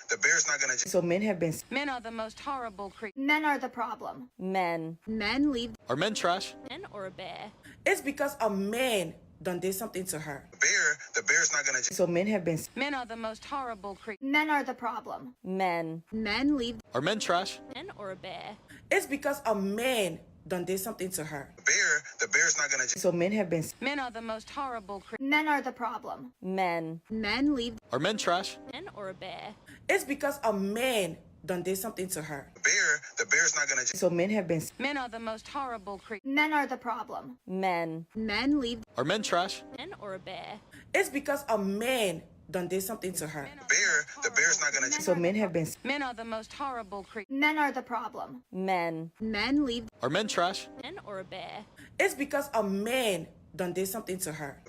The bear's not gonna. So men have been. Men are the most horrible creatures. Men are the problem. Men. Men leave. Are men trash? Men or a bear. It's because a man done did something to her. The bear's not gonna. So men have been. Men are the most horrible creatures. Men are the problem. Men. Men leave. Are men trash? Men or a bear. It's because a man done did something to her. The bear's not gonna. So men have been. Men are the most horrible creatures. Men are the problem. Men. Men leave. Are men trash? Men or a bear. It's because a man done did something to her. The bear's not gonna. So men have been. Men are the most horrible creatures. Men are the problem. Men. Men leave. Are men trash? Men or a bear. It's because a man done did something to her. The bear's not gonna. So men have been. Men are the most horrible creatures. Men are the problem. Men. Men leave. Are men trash? Men or a bear. It's because a man done did something to her.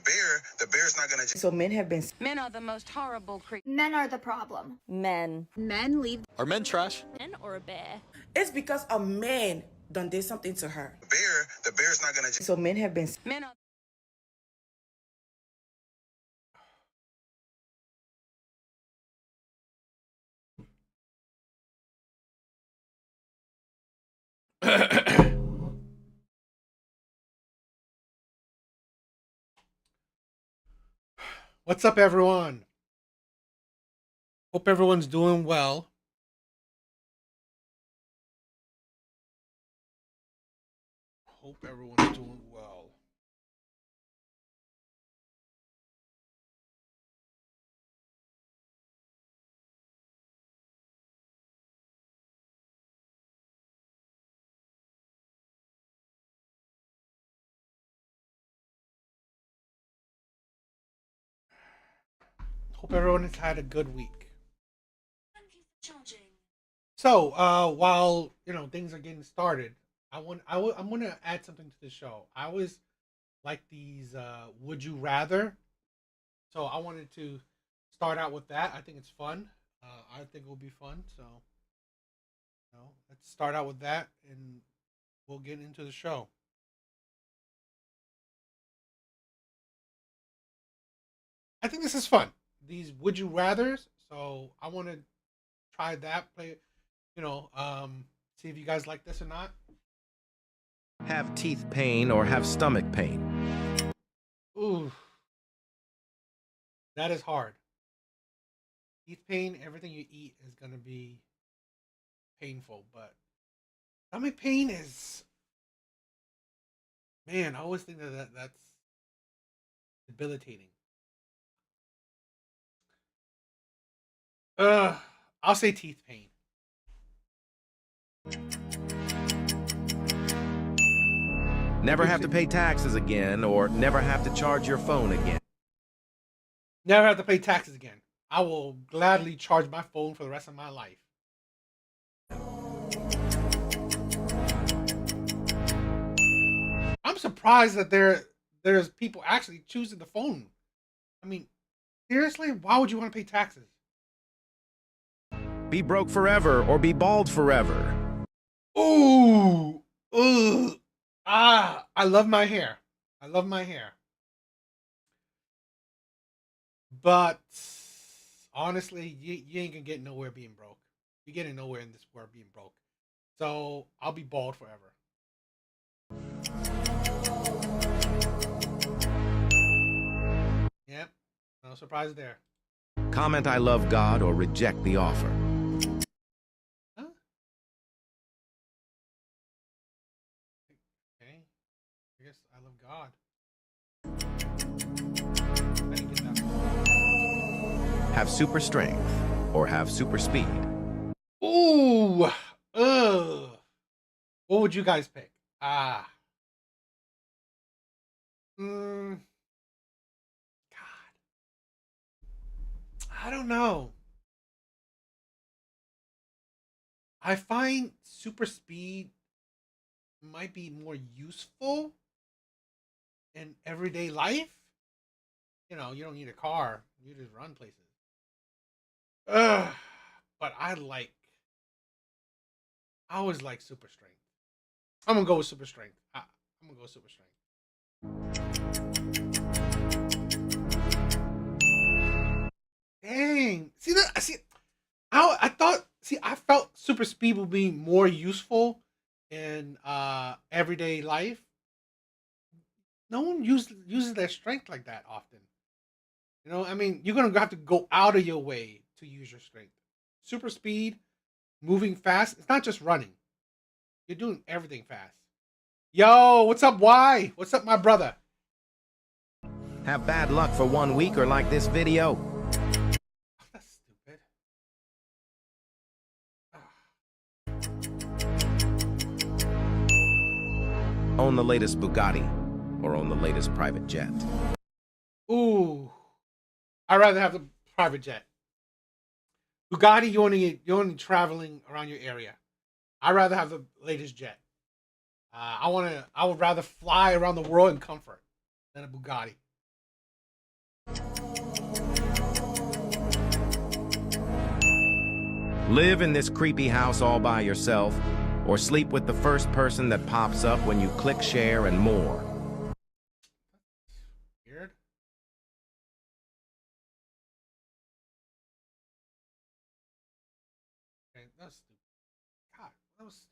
The bear's not gonna. So men have been. Men are the most horrible creatures. Men are the problem. Men. Men leave. Are men trash? Men or a bear. It's because a man done did something to her. The bear's not gonna. So men have been. Men are What's up, everyone? Hope everyone's doing well. Hope everyone's doing well. Hope everyone has had a good week. So, while things are getting started, I'm gonna add something to the show. I always like these would you rather, so I wanted to start out with that. I think it's fun. I think it will be fun. So, let's start out with that, and we'll get into the show. I think this is fun. These would you rather's. So I want to try that. Play, see if you guys like this or not. Have teeth pain or have stomach pain? Ooh, that is hard. Teeth pain, everything you eat is gonna be painful, but stomach pain is, man, I always think that's debilitating. I'll say teeth pain. Never have to pay taxes again or never have to charge your phone again? Never have to pay taxes again. I will gladly charge my phone for the rest of my life. I'm surprised that there's people actually choosing the phone. I mean, seriously, why would you want to pay taxes? Be broke forever or be bald forever? Ooh, ugh. I love my hair. I love my hair. But honestly, you ain't gonna get nowhere being broke. You're getting nowhere in this world being broke. So I'll be bald forever. Yep, no surprise there. Comment I love God or reject the offer? Huh? Okay, I guess I love God. I didn't get that one. Have super strength or have super speed? Ooh, ugh. What would you guys pick? God, I don't know. I find super speed might be more useful in everyday life. You don't need a car. You just run places. But I always like super strength. I'm gonna go with super strength. I'm gonna go with super strength. Dang. See, felt super speed would be more useful in everyday life. No one uses their strength like that often. You know, I mean, you're gonna have to go out of your way to use your strength. Super speed, moving fast. It's not just running. You're doing everything fast. Yo, what's up, Y? What's up, my brother? Have bad luck for 1 week or like this video? Oh, that's stupid. Own the latest Bugatti or own the latest private jet? Ooh, I'd rather have the private jet. Bugatti, you're only traveling around your area. I'd rather have the latest jet. I would rather fly around the world in comfort than a Bugatti. Live in this creepy house all by yourself, or sleep with the first person that pops up when you click share and more. Weird. Okay, that's stupid. God, that was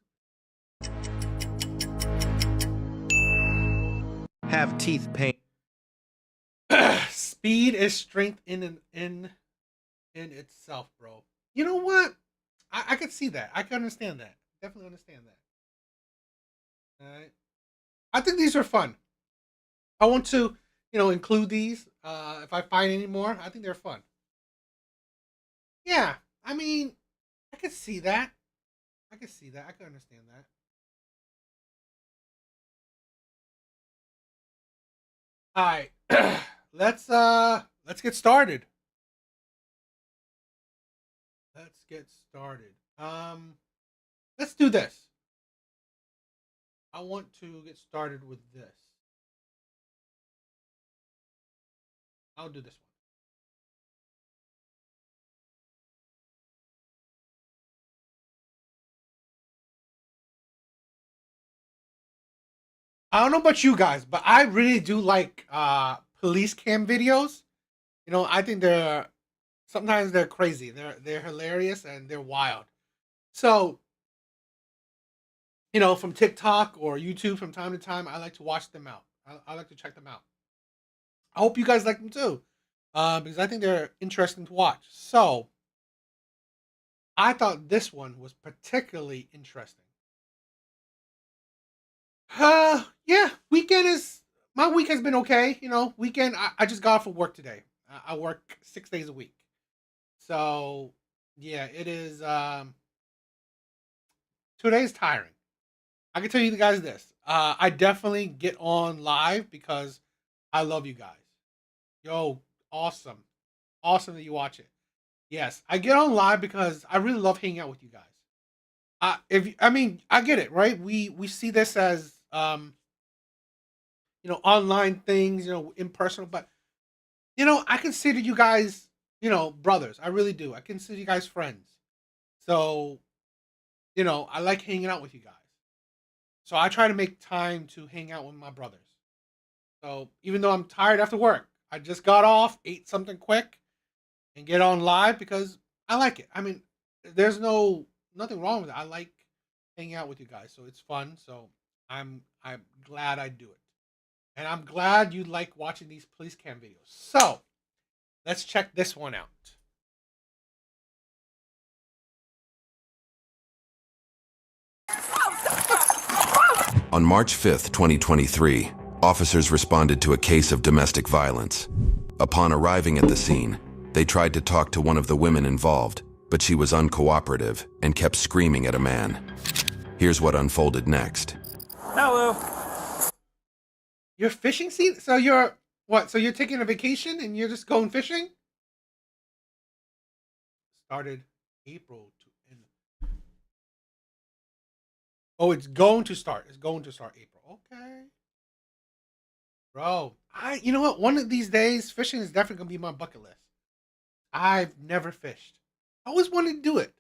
Have teeth pain. speed is strength in itself, bro. You know what? I could see that. I can understand that. Definitely understand that. All right. I think these are fun. I want to, include these. If I find any more, I think they're fun. Yeah. I mean, I could see that. I could see that. I could understand that. All right. let's get started. Let's get started. Let's do this. I want to get started with this. I'll do this one. I don't know about you guys, but I really do like police cam videos. I think sometimes they're crazy. They're hilarious and they're wild. So, from TikTok or YouTube from time to time, I like to watch them out. I like to check them out. I hope you guys like them too, because I think they're interesting to watch. So, I thought this one was particularly interesting. Yeah, my week has been okay. Weekend, I just got off of work today. I work 6 days a week. So, yeah, it is, today's tiring. I can tell you guys this. I definitely get on live because I love you guys. Yo, awesome. Awesome that you watch it. Yes, I get on live because I really love hanging out with you guys. I get it, right? We see this as online things, impersonal, but I consider you guys, brothers. I really do. I consider you guys friends. So, I like hanging out with you guys. So I try to make time to hang out with my brothers. So even though I'm tired after work, I just got off, ate something quick, and get on live because I like it. I mean, there's nothing wrong with it. I like hanging out with you guys, so it's fun. So I'm glad I do it. And I'm glad you like watching these police cam videos. So let's check this one out. On March 5th, 2023, officers responded to a case of domestic violence. Upon arriving at the scene, they tried to talk to one of the women involved, but she was uncooperative and kept screaming at a man. Here's what unfolded next. Hello. You're fishing season? So you're what? So you're taking a vacation and you're just going fishing? Started April to end. Oh, it's going to start. It's going to start April. Okay. Bro, you know what? One of these days, fishing is definitely gonna be my bucket list. I've never fished. I always wanted to do it.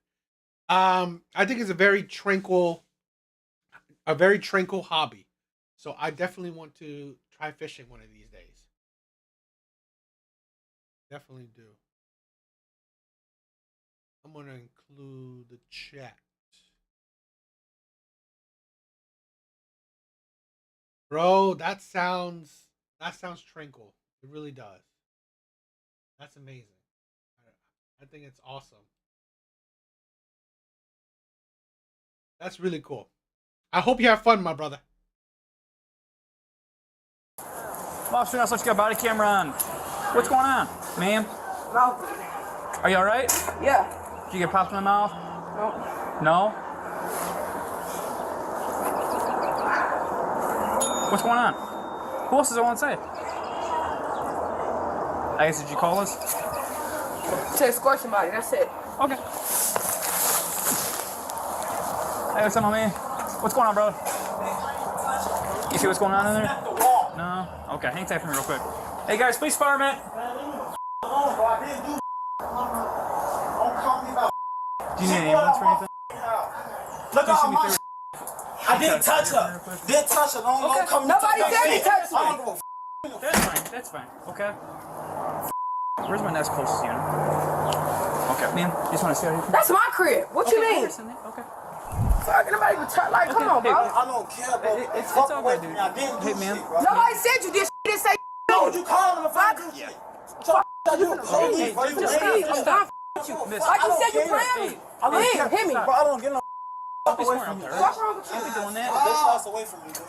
I think it's a very tranquil hobby. So I definitely want to try fishing one of these days. Definitely do. I'm gonna include the chat. Bro, that sounds tranquil. It really does. That's amazing. I think it's awesome. That's really cool. I hope you have fun, my brother. Officer, not such got body camera on. What's going on, ma'am? No. Are you all right? Yeah. Did you get popped in the mouth? No. No? What's going on? Who else does I want to say? I guess, did you call us? To escort somebody, that's it. Okay. Hey, what's up, homie? What's going on, bro? You see what's going on in there? No? Okay, hang tight for me real quick. Hey, guys, police department. Do you need an ambulance for anything? Look at my shit. I didn't touch her. Didn't touch her. Don't come. Nobody said he touched me. That's fine. That's fine. Okay. Where's my next closest unit? Okay, man. You just want to see how you. That's my crib. What you mean? Okay. Fucking nobody even touch. Like, come on, bro. I don't care, bro. It's all good, dude. I didn't do Hey, man. shit, bro. Nobody said you did shit. You didn't say No, you called him if I do shit. Hey, just leave. I'm done with you. Like you said, you playing me. Leave. Hit me. Bro, I don't get no Don't be away smart from up me. there. What's wrong with Don't be you? doing that. Bitch ass away from me, dude.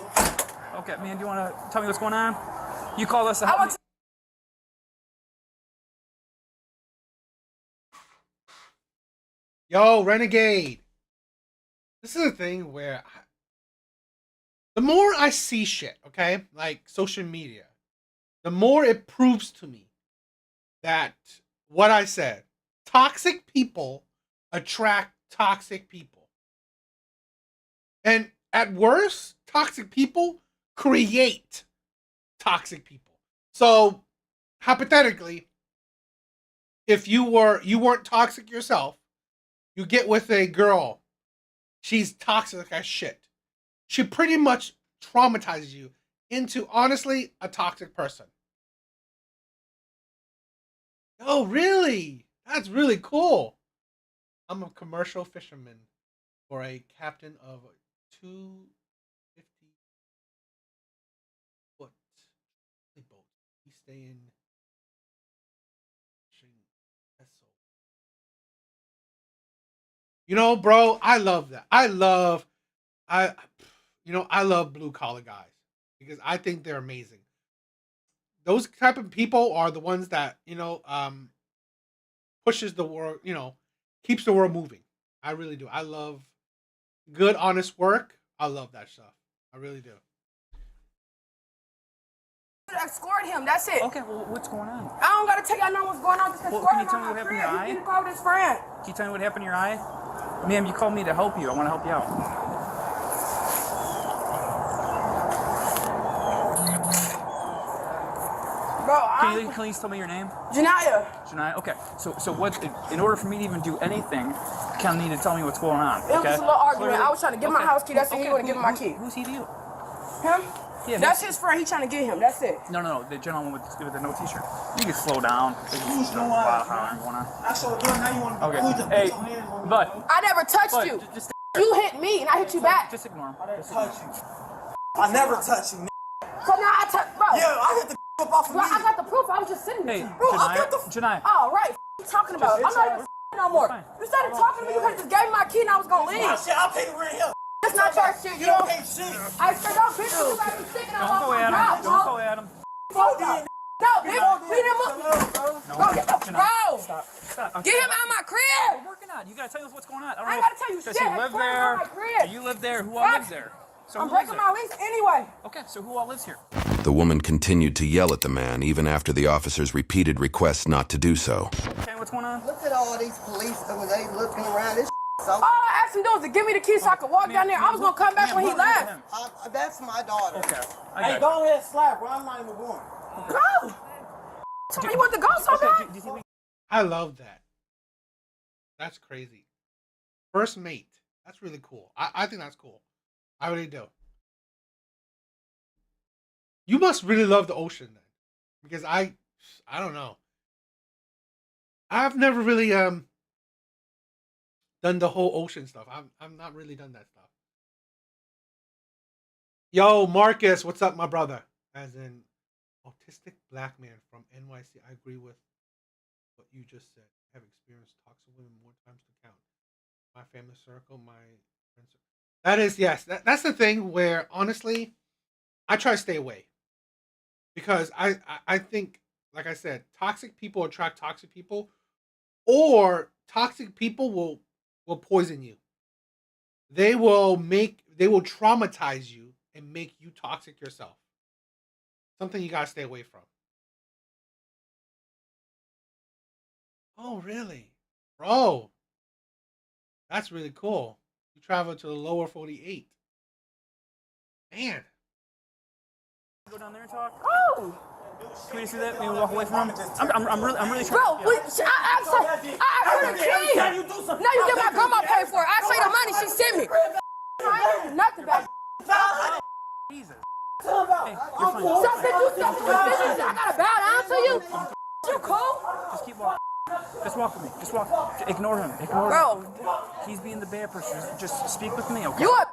Okay, man. Do you want to tell me what's going on? You call us. I want to. Yo, Renegade. This is a thing where the more I see shit, okay, like social media, the more it proves to me that what I said, toxic people attract toxic people. And at worst, toxic people create toxic people. So, hypothetically, if you weren't toxic yourself, you get with a girl, she's toxic as shit. She pretty much traumatizes you into, honestly, a toxic person. Oh, really? That's really cool. I'm a commercial fisherman for a captain of a 250-foot boat. We stay in fishing vessel. You know, bro, I love that. I love blue collar guys because I think they're amazing. Those type of people are the ones that, pushes the world, keeps the world moving. I really do. I love good, honest work. I love that stuff. I really do. Escort him. That's it. Okay, well, what's going on? I don't gotta tell y'all know what's going on. Just escort can you him tell out me what my happened in crib. your eye? He can go with his friend. Can you tell me what happened in your eye? Ma'am, you called me to help you. I want to help you out. Bro, Can you please tell me your name? Janaya. Janaya? Okay. So what? In order for me to even do anything, Ken need to tell me what's going on. It was Okay? just a little argument. Clearly- I was trying to get my house key. That's it. He Okay, wouldn't give me my key. Who's he to you? Him? Yeah, That's his friend. He trying to get him. That's it. No. The gentleman with the no t-shirt. You can slow down. There's just a lot of hollering going on. I saw a girl, now you want to Okay. put the Hey, bitch on here. bud. I never touched Bud, you. just You hit me and I hit you back. Just ignore him. Just Touch ignore him. you. I never touch you, So now I touch, bro. Yeah, I hit the up off of Bro, me. I got the proof. I was just sitting Hey, there. Bro, I Janaya. got the Janaya. Oh, right. What you talking about? I'm not even no more. Fine. You started talking to me. You could have just gave me my key and I was gonna My leave. shit, I pay the rent here. That's not your shit, You yo. don't pay shit. I said, don't bitch me about me sick and I Don't want go my at job, him. Don't go at him. Fuck that. No, bitch. Beat him up. Go get the bro. Stop. Get him out of my crib. We're working on it. You gotta tell us what's going on. I ain't gotta tell you Does shit. he I live swear to there? God, my crib. Do you live there? Who all Fuck. lives there? So I'm who lives breaking there? my lease anyway. Okay, so who all lives here? The woman continued to yell at the man even after the officer's repeated requests not to do so. Okay, what's going on? Look at all these police when they looking around this so All I asked him to do was to give me the key so I could walk down there. I was gonna come back when he left. that's my daughter. Okay. Hey, go ahead, slap, bro. I'm not even going. Go. Somebody want to go so bad? I love that. That's crazy. First mate. That's really cool. I think that's cool. I really do. You must really love the ocean then. Because I don't know. I've never really done the whole ocean stuff. I'm not really done that stuff. Yo, Marcus, what's up, my brother? As in autistic black man from NYC. I agree with what you just said. I have experienced toxic women more times to count. My family circle, my friends. That is, yes. That's the thing where honestly, I try to stay away. Because I think, like I said, toxic people attract toxic people, or toxic people will poison you. They will traumatize you and make you toxic yourself. Something you gotta stay away from. Oh, really? Bro. That's really cool. You travel to the lower 48. Man. Go down there and talk. Oh! Can we see that? Maybe walk away from him? I'm really trying. Bro, I asked her the key. Now you get my grandma paid for it. I say the money she sent me. I ain't nothing back. Jesus. Hey, you're fine. I gotta bow down to you. You cool? Just keep walking. Just walk with me. Just walk. Ignore him. Ignore him. He's being the bad person. Just speak with me, okay? You a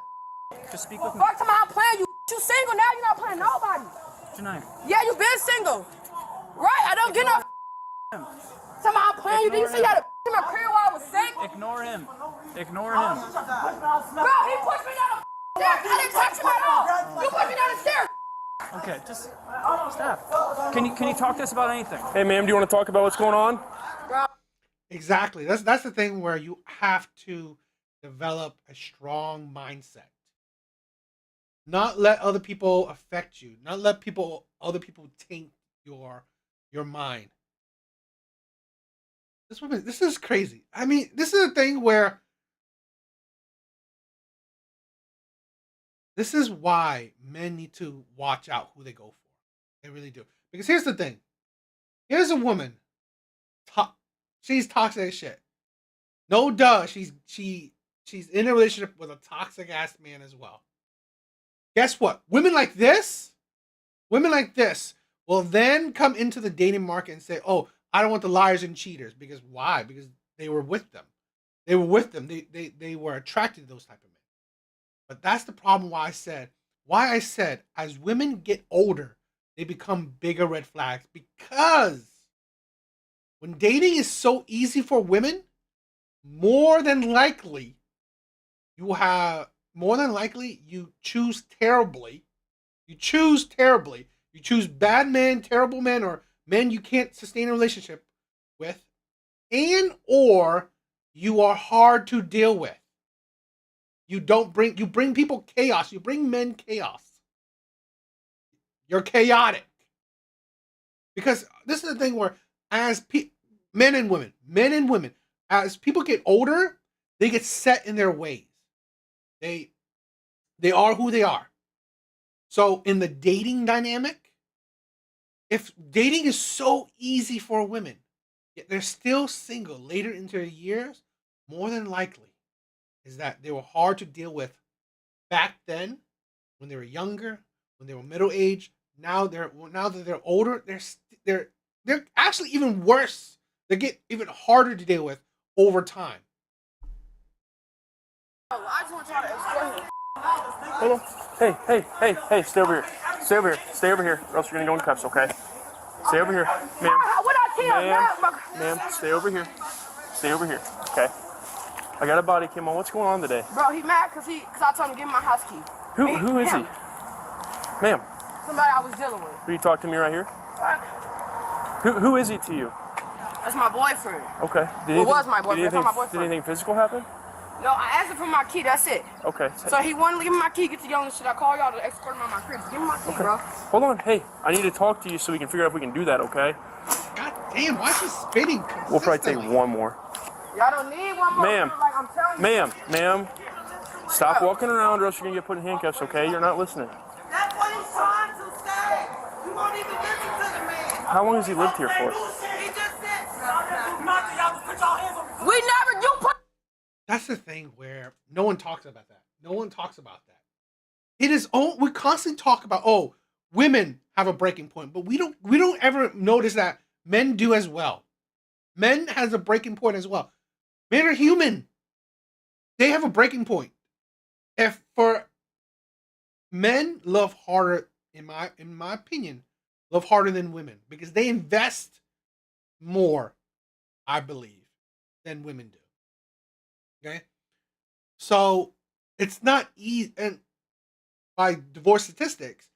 Just speak with me. fuck time I'm playing you. You single now? You not playing nobody. Janai. Yeah, you been single. Right? I don't get no. Time I'm playing you. Did you see you had a in my career while I was sick? Ignore him. Ignore him. Bro, he pushed me down the stairs. I didn't touch him at all. You pushed me down the stairs. Okay, just stop. Can you talk to us about anything? Hey, ma'am, do you want to talk about what's going on? Exactly. That's the thing where you have to develop a strong mindset. Not let other people affect you. Not let other people taint your mind. This is crazy. I mean, this is a thing where this is why men need to watch out who they go for. They really do. Because here's the thing. Here's a woman. She's toxic as shit. No duh. She's in a relationship with a toxic ass man as well. Guess what? Women like this will then come into the dating market and say, oh, I don't want the liars and cheaters. Because why? Because they were with them. They were with them. They were attracted to those type of men. But that's the problem why I said as women get older, they become bigger red flags. Because when dating is so easy for women, more than likely you choose terribly. You choose terribly. You choose bad men, terrible men, or men you can't sustain a relationship with, and or you are hard to deal with. You bring people chaos. You bring men chaos. You're chaotic. Because this is the thing where as men and women, as people get older, they get set in their ways. They are who they are. So in the dating dynamic, if dating is so easy for women, yet they're still single later into their years, more than likely is that they were hard to deal with back then when they were younger, when they were middle aged. Now that they're older, they're actually even worse. They get even harder to deal with over time. I just want y'all to explain. Hold on. Hey, stay over here. Stay over here, or else you're gonna go in cuffs, okay? Stay over here, ma'am. What I tell Ma'am, stay over here. Stay over here, okay? I got a body cam on. What's going on today? Bro, he mad because I told him to give me my house key. Who is he? Ma'am. Somebody I was dealing with. Will you talk to me right here? Who is he to you? That's my boyfriend. Okay. Was my boyfriend. That's not my boyfriend. Did anything physical happen? No, I asked him for my key. That's it. Okay. So he wanted to give me my key. Get the young. Should I call y'all to escort him out my crib? Give me my key, bro. Hold on. Hey, I need to talk to you so we can figure out if we can do that, okay? God damn, why is she spitting? We'll probably take one more. Y'all don't need one more. Ma'am. Like I'm telling you. Ma'am. Stop walking around or else you're going to get put in handcuffs, okay? You're not listening. That's what he's trying to say. You won't even listen to the man. How long has he lived here for? He just said We never do put. That's the thing where no one talks about that. No one talks about that. It is we constantly talk about women have a breaking point, but we don't ever notice that men do as well. Men has a breaking point as well. Men are human. they have a breaking point. If for men love harder, in my opinion, love harder than women because they invest more, I believe, than women do. Okay, so it's not easy, and by divorce statistics,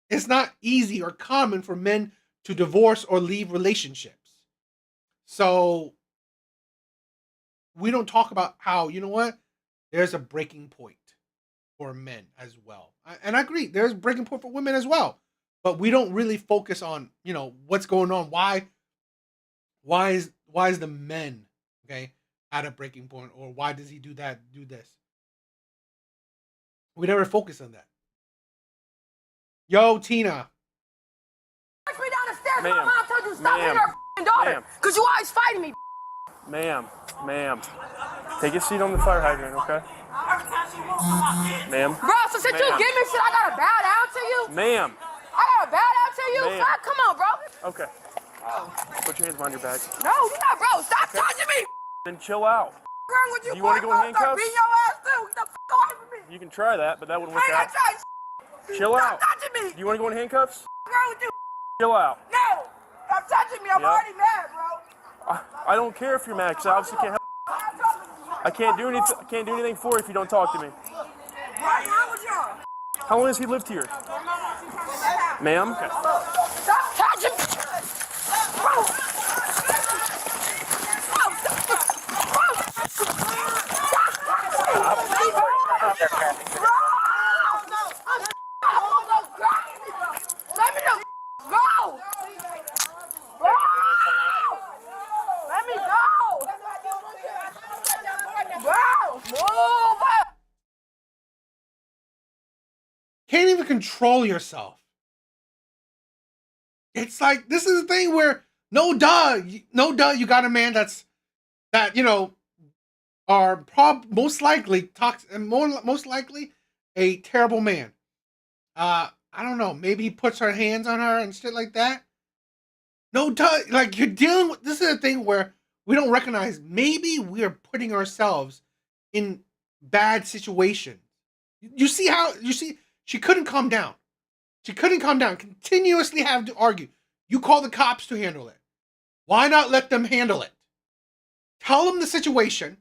it's not easy or common for men to divorce or leave relationships. So we don't talk about how, you know what, there's a breaking point for men as well. And I agree, there's a breaking point for women as well. But we don't really focus on, you know, what's going on. Why is the men, okay, at a breaking point, or why does he do that, do this? We never focus on that. Yo, Tina. Push me down the stairs. Ma'am. My mom told you to stop hitting Ma'am. her f***ing daughter. Ma'am. Because you always fighting me. Ma'am. Take a seat on the fire hydrant, okay? Ma'am. Bro, so since you Ma'am. give me shit, I gotta bow down to you? Ma'am. I gotta bow down to you? Ma'am. Fuck, come on, bro. Okay. Put your hands behind your back. No, we not, bro. Stop touching me. Then chill out. What's wrong with you, You wanna boy? go in I'll start handcuffs? beating your ass, too. Get the fuck away from me. You can try that, but that wouldn't I work ain't out. gonna try Chill Stop out. touching me. Do you want to go in handcuffs? What's wrong with you? Chill out. No. Stop touching me. I'm Yep. already mad, bro. I don't care if you're mad, because I obviously can't help. I can't do anything. I can't do anything for you if you don't talk to me. What's wrong with y'all? How long has he lived here, ma'am? Okay. Stop touching me. Bro. Let me go. Let me go. Bro, move. Can't even control yourself. It's like, this is the thing where no duh, you got a man that, you know, are most likely toxic and most likely a terrible man. I don't know, maybe he puts her hands on her and shit like that. No duh, like, you're dealing with, this is a thing where we don't recognize maybe we are putting ourselves in bad situations. You see, she couldn't calm down. She couldn't calm down. Continuously have to argue. You call the cops to handle it. Why not let them handle it? Tell them the situation,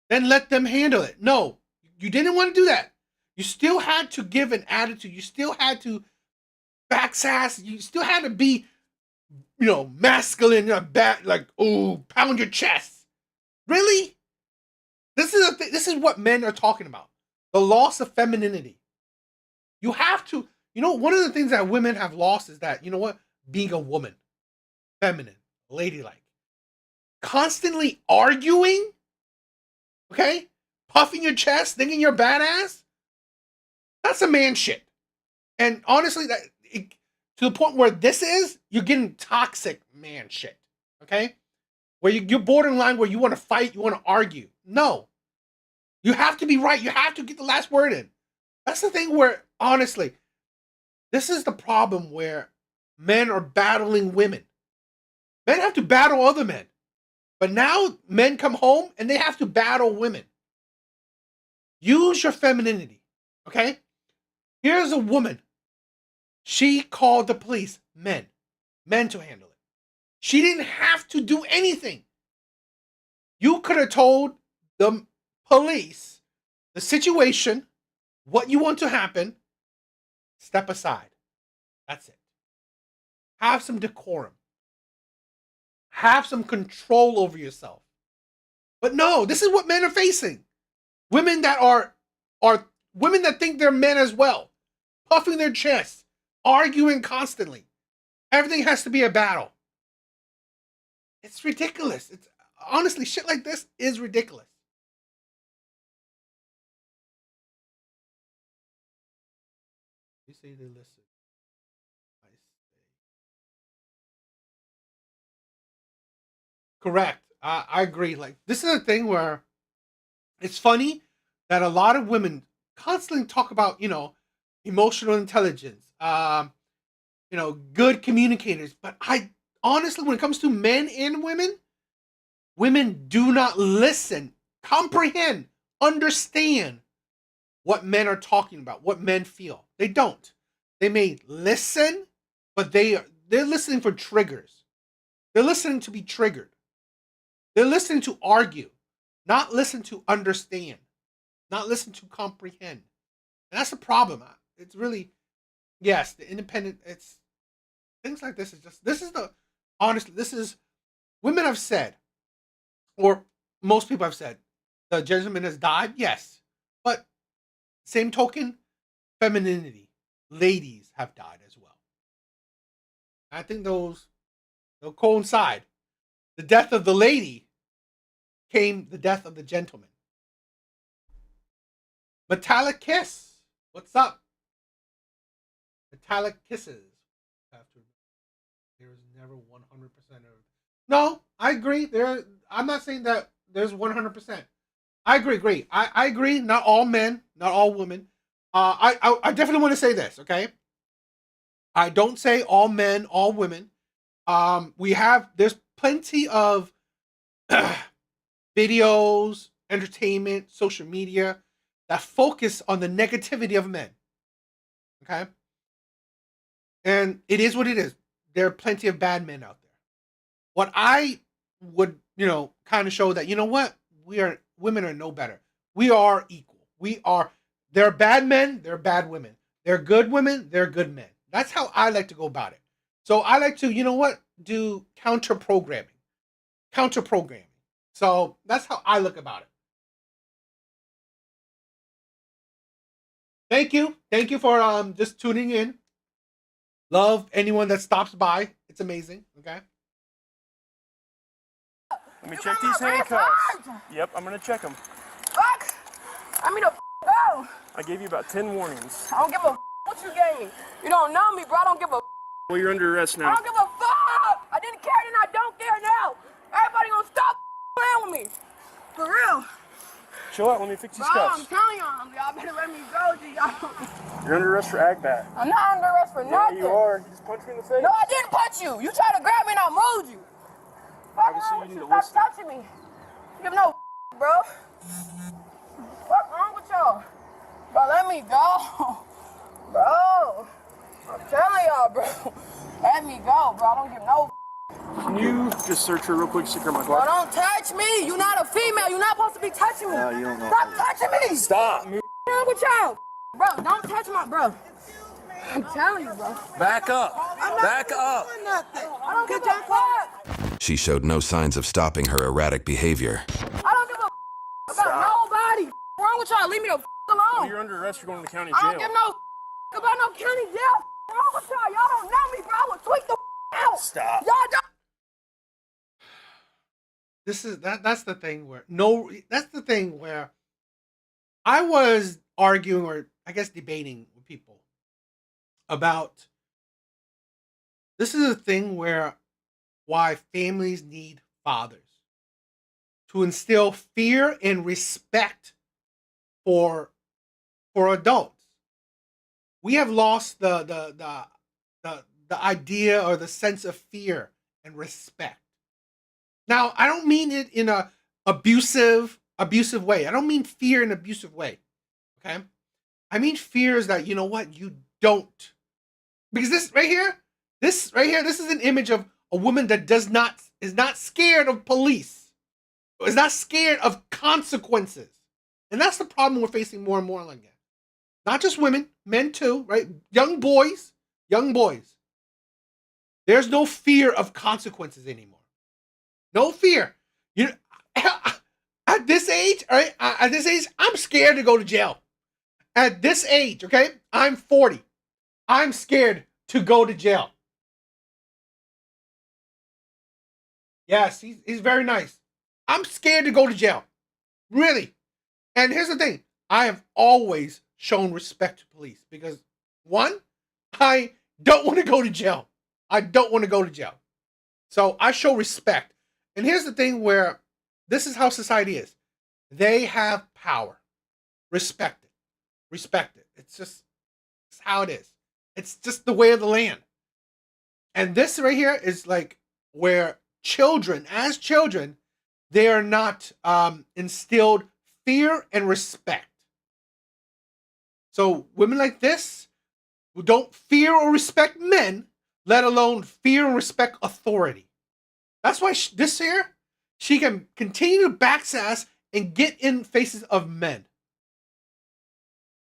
then let them handle it. No, you didn't want to do that. You still had to give an attitude. You still had to backsass. You still had to be, you know, masculine, like, oh, pound your chest. Really? This is what men are talking about. The loss of femininity. You have to, you know, one of the things that women have lost is that, you know what? Being a woman, feminine, ladylike, constantly arguing, okay? Puffing your chest, thinking you're badass. That's a man shit. And honestly, to the point where this is, you're getting toxic man shit, okay? Where you're borderline where you want to fight, you want to argue. No. You have to be right. You have to get the last word in. That's the thing where, honestly, this is the problem where men are battling women. Men have to battle other men. But now men come home and they have to battle women. Use your femininity, okay? Here's a woman. She called the police, men to handle it. She didn't have to do anything. You could have told the police the situation, what you want to happen, step aside. That's it. Have some decorum. Have some control over yourself. But no, this is what men are facing. Women that are women that think they're men as well. Puffing their chests, arguing constantly. Everything has to be a battle. It's ridiculous. It's honestly, shit like this is ridiculous. You say they listen. Correct. I agree. Like, this is a thing where it's funny that a lot of women constantly talk about, you know, emotional intelligence, you know, good communicators. But I honestly, when it comes to men and women do not listen, comprehend understand what men are talking about, what men feel. They don't. They may listen, but they're listening for triggers. They're listening to be triggered. They're listening to argue, not listen to understand, not listen to comprehend. And that's the problem. It's really, yes, the independent, it's things like this is just, honestly, this is, women have said, or most people have said, the gentleman has died, yes. But same token, femininity, ladies have died as well. I think they'll coincide. The death of the lady came the death of the gentleman. Metallic Kiss, what's up? Metallic Kisses. There is never 100% of. No, I agree. I'm not saying that there's 100%. I agree. I agree. Not all men, not all women. I definitely want to say this. Okay. I don't say all men, all women. There's plenty of videos, entertainment, social media that focus on the negativity of men. Okay. And it is what it is. There are plenty of bad men out there. What I would, kind of show that, what? Women are no better. We are equal. There are bad men, there are bad women. There are good women, there are good men. That's how I like to go about it. So I like to, do counter programming. So that's how I look about it. Thank you. Thank you for just tuning in. Love anyone that stops by. It's amazing. Okay. Let me check these handcuffs. Yep, I'm gonna check them. Fuck! I mean, go! I gave you about 10 warnings. I don't give a what you gave me. You don't know me, bro. I don't give a Well, you're under arrest I now. don't give a fuck! I didn't care then, I don't care now! Everybody gonna stop playing with me! For real! Chill out, let me fix these Bro, I'm cuffs. telling y'all better let me go, G. Y'all. You're under arrest for agbat. I'm not under arrest for nothing. Yeah, you are. You just punched me in the face. No, I didn't punch you. You tried to grab me and I moved you. Fuck wrong with you? Stop touching me. You give no bro. What's wrong with y'all? Bro, let me go. Bro. I'm telling y'all, bro. Let me go, bro. I don't give no. Can you just search her real quick, stick her in my Bro, car? don't touch me. You're not a female. You're not supposed to be touching me. No, you don't know. Stop touching me. Stop. What's wrong with y'all? Bro, don't touch my bro. I'm telling you, bro. Back up. Back up. I don't give a fuck. She showed no signs of stopping her erratic behavior. I don't give a fuck about nobody. What's wrong with y'all? Leave me the alone. Well, you're under arrest. You're going to the county jail. I don't give no about no county jail. What's wrong with y'all? Y'all don't know me, bro. I would tweak the out. Stop. Y'all don't. That's the thing where I was arguing, or I guess debating with people about, this is a thing why families need fathers to instill fear and respect for adults. We have lost the idea or the sense of fear and respect. Now, I don't mean it in a abusive way. I don't mean fear in an abusive way. Okay? I mean fear is that, you don't. Because this right here, this is an image of a woman that is not scared of police. Is not scared of consequences. And that's the problem we're facing more and more like that. Not just women, men too, right? Young boys. There's no fear of consequences anymore. No fear. At this age, all right? At this age, I'm scared to go to jail. At this age, okay? I'm 40. I'm scared to go to jail. Yes, he's very nice. I'm scared to go to jail. Really. And here's the thing. I have always shown respect to police because, one, I don't want to go to jail. So I show respect. And here's the thing where this is how society is. They have power. Respect it. It's how it is. It's just the way of the land. And this right here is like where children, they are not instilled fear and respect. So women like this who don't fear or respect men, let alone fear and respect authority. That's why this here, she can continue to backsass and get in faces of men.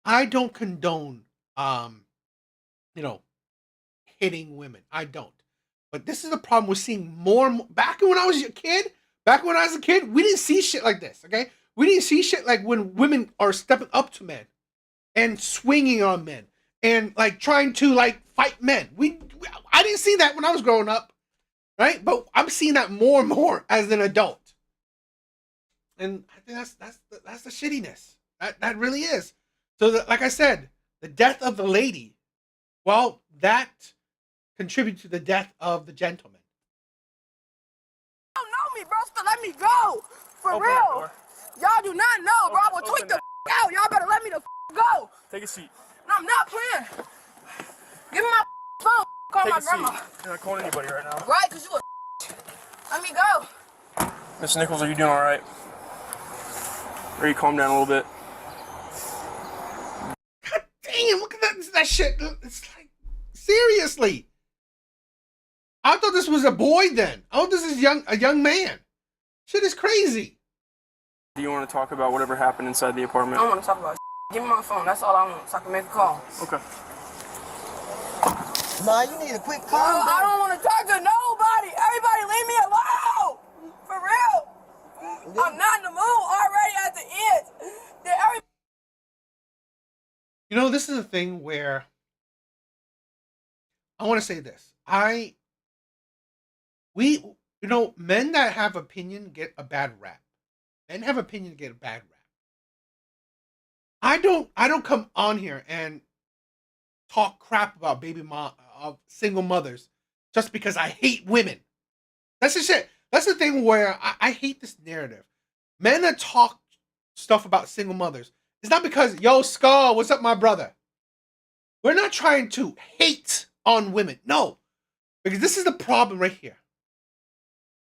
I don't condone, hitting women. I don't. But this is the problem we're seeing more and more. Back when I was a kid, we didn't see shit like this, okay? We didn't see shit like when women are stepping up to men and swinging on men and like trying to like fight men. I didn't see that when I was growing up, right? But I'm seeing that more and more as an adult. And I think that's the shittiness. That really is. So like I said, the death of the lady, well, that contributes to the death of the gentleman. You don't know me, bro. So let me go. For real. Y'all do not know, bro. I will tweak the out. Y'all better let me the go. Take a seat. No, I'm not playing. Give me my phone. Call my grandma. You're not calling anybody right now. Right, because you a let me go. Miss Nichols, are you doing all right? Or you calm down a little bit? God damn, look at that shit. It's like, seriously. I thought this was a boy then. I thought this is a young man. Shit is crazy. Do you want to talk about whatever happened inside the apartment? I don't want to talk about Give me my phone. That's all I want, so I can make a call. Okay. Nah, you need a quick call. I don't want to talk to nobody. Everybody leave me alone. For real. I'm not in the mood already at the end. You know, this is a thing where I want to say this. Men that have opinion get a bad rap. Men have opinion get a bad rap. I don't come on here and talk crap about single mothers just because I hate women. That's the shit. That's the thing where I hate this narrative. Men that talk stuff about single mothers, it's not because, yo, Skull, what's up, my brother? We're not trying to hate on women. No. Because this is the problem right here.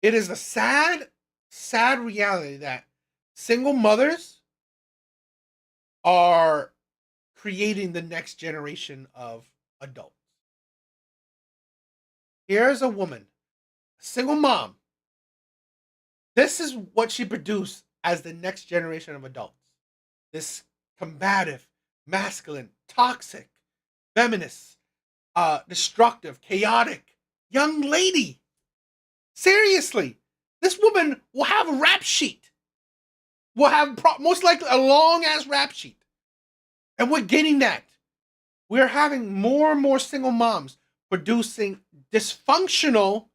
It is a sad, sad reality that single mothers are creating the next generation of adults. Here's a woman, a single mom. This is what she produced as the next generation of adults. This combative, masculine, toxic, feminist, destructive, chaotic young lady. Seriously, this woman will have a rap sheet. Will have most likely a long ass rap sheet. And we're getting that. We're having more and more single moms producing dysfunctional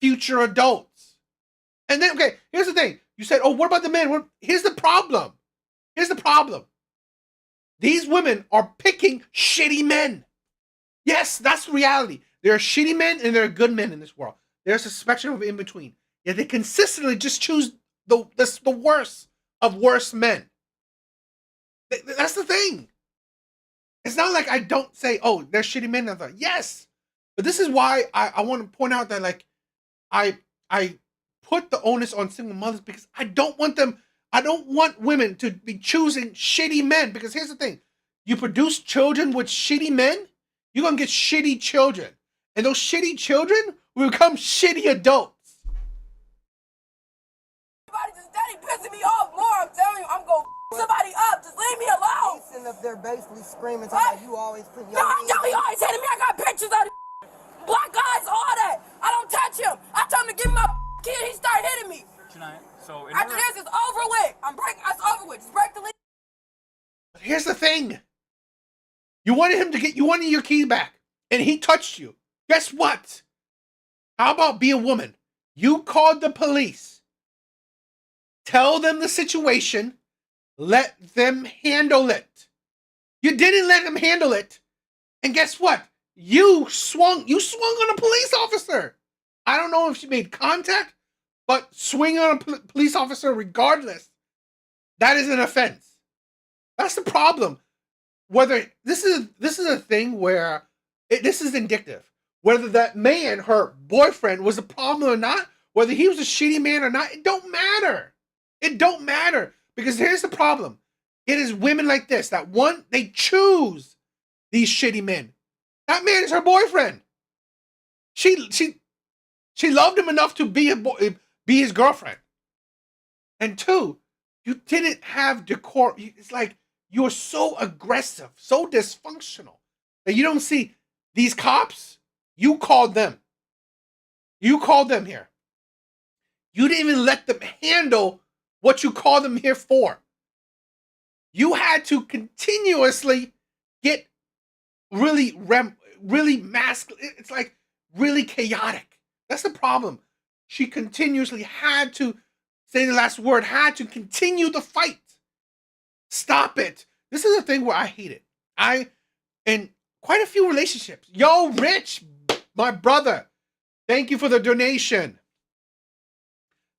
future adults. And then, okay, here's the thing. You said, oh, what about the men? Here's the problem. Here's the problem. These women are picking shitty men. Yes, that's the reality. There are shitty men and there are good men in this world. There's a spectrum of in between. Yet they consistently just choose the worst of worst men. That's the thing. It's not like I don't say, oh, there's shitty men out there. Yes. But this is why I want to point out that, like, I put the onus on single mothers because I don't want women to be choosing shitty men. Because here's the thing. You produce children with shitty men, you're going to get shitty children. And those shitty children will become shitty adults. Everybody just steady pissing me off more. I'm telling you, I'm going to somebody up. Just leave me alone. He's sitting up there basically screaming, talking about you always putting your he always hitting me. I got pictures of black guys, all that. I don't touch him. I told him to give me my kid. He started hitting me. So after this, it's over with. It's over with. Just break the lead. But here's the thing. You wanted your key back, and he touched you. Guess what? How about be a woman? You called the police. Tell them the situation. Let them handle it. You didn't let them handle it. And guess what? You swung on a police officer. I don't know if she made contact, but swinging on a police officer regardless, that is an offense. That's the problem. Whether this is a thing where this is indicative. Whether that man, her boyfriend, was a problem or not, whether he was a shitty man or not, it don't matter. It don't matter. Because here's the problem. It is women like this that one, they choose these shitty men. That man is her boyfriend. She loved him enough to be his girlfriend. And two, you didn't have decor. It's like you're so aggressive, so dysfunctional that you don't see these cops. You called them. You called them here. You didn't even let them handle what you called them here for. You had to continuously get really masculine. It's like really chaotic. That's the problem. She continuously had to say the last word, had to continue the fight. Stop it. This is a thing where I hate it. In quite a few relationships. Yo, Rich, my brother, thank you for the donation.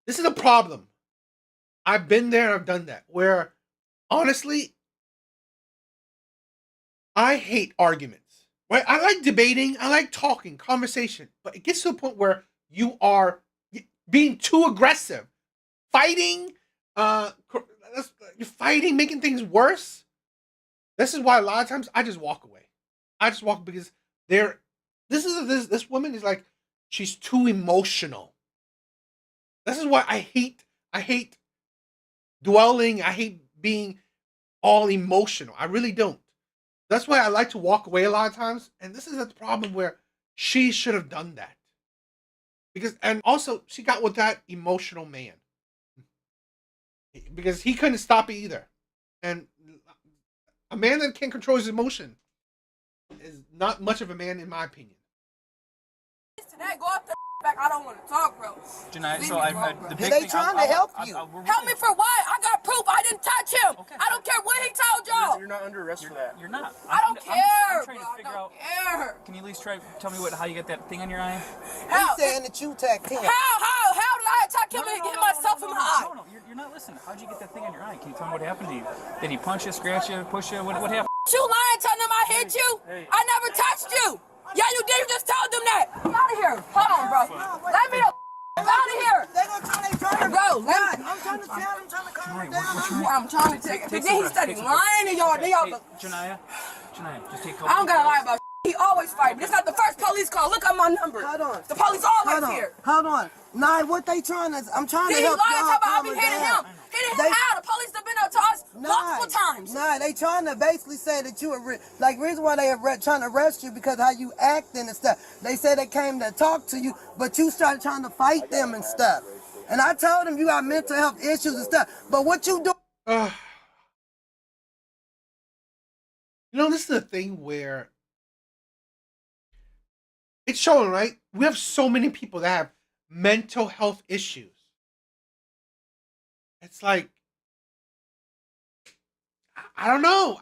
This is a problem. I've been there, I've done that, where honestly, I hate arguments. Right? I like debating, I like talking, conversation, but it gets to a point where you are being too aggressive, fighting, you're fighting, making things worse. This is why a lot of times I just walk away. I just walk because this woman is like, she's too emotional. This is why I hate dwelling. I hate being all emotional. I really don't. That's why I like to walk away a lot of times. And this is a problem where she should have done that. And also she got with that emotional man. Because he couldn't stop it either. And a man that can't control his emotion is not much of a man in my opinion. Today, go up the back. I don't want to talk, bro. Janai, Leave so me, I bro. the big They thing, trying to help you. Help me for what? I got proof. I didn't touch him. Okay. I don't care what he told y'all. You're not under arrest for that. You're not. I don't care, I'm trying bro. to figure I out. don't care. Can you at least tell me how you get that thing on your eye? How? He's saying that you attacked him. How did I attack him and hit myself in the eye? No, you're not listening. How'd you get that thing on your eye? Can you tell me what happened to you? Did he punch you, scratch you, push you? What happened? You lying, telling them I hit you? I never touched you. Yeah, you did. You just told them that. Get out of here. Hold on, bro. Let me out of here. They gonna try to Bro, let me. I'm trying to tell him, trying to calm him down. I'm trying to take it. Then he started lying to y'all. Then y'all. Janaya, just take a couple. I don't gotta lie about. He always fighting. This is not the first police call. Look at my number. Hold on. The police always here. Hold on. Nah, what they trying to? I'm trying Then to he help lying y'all about I calm be him hitting down. him. Hitting him how? The police have been up to us multiple times. Nah, they trying to basically say that you were like reason why they trying to arrest you because how you acting and stuff. They said they came to talk to you, but you started trying to fight them and stuff. And I told them you got mental health issues and stuff. But what you do? You know, this is the thing where it's showing, right? We have so many people that have mental health issues. It's like, I don't know.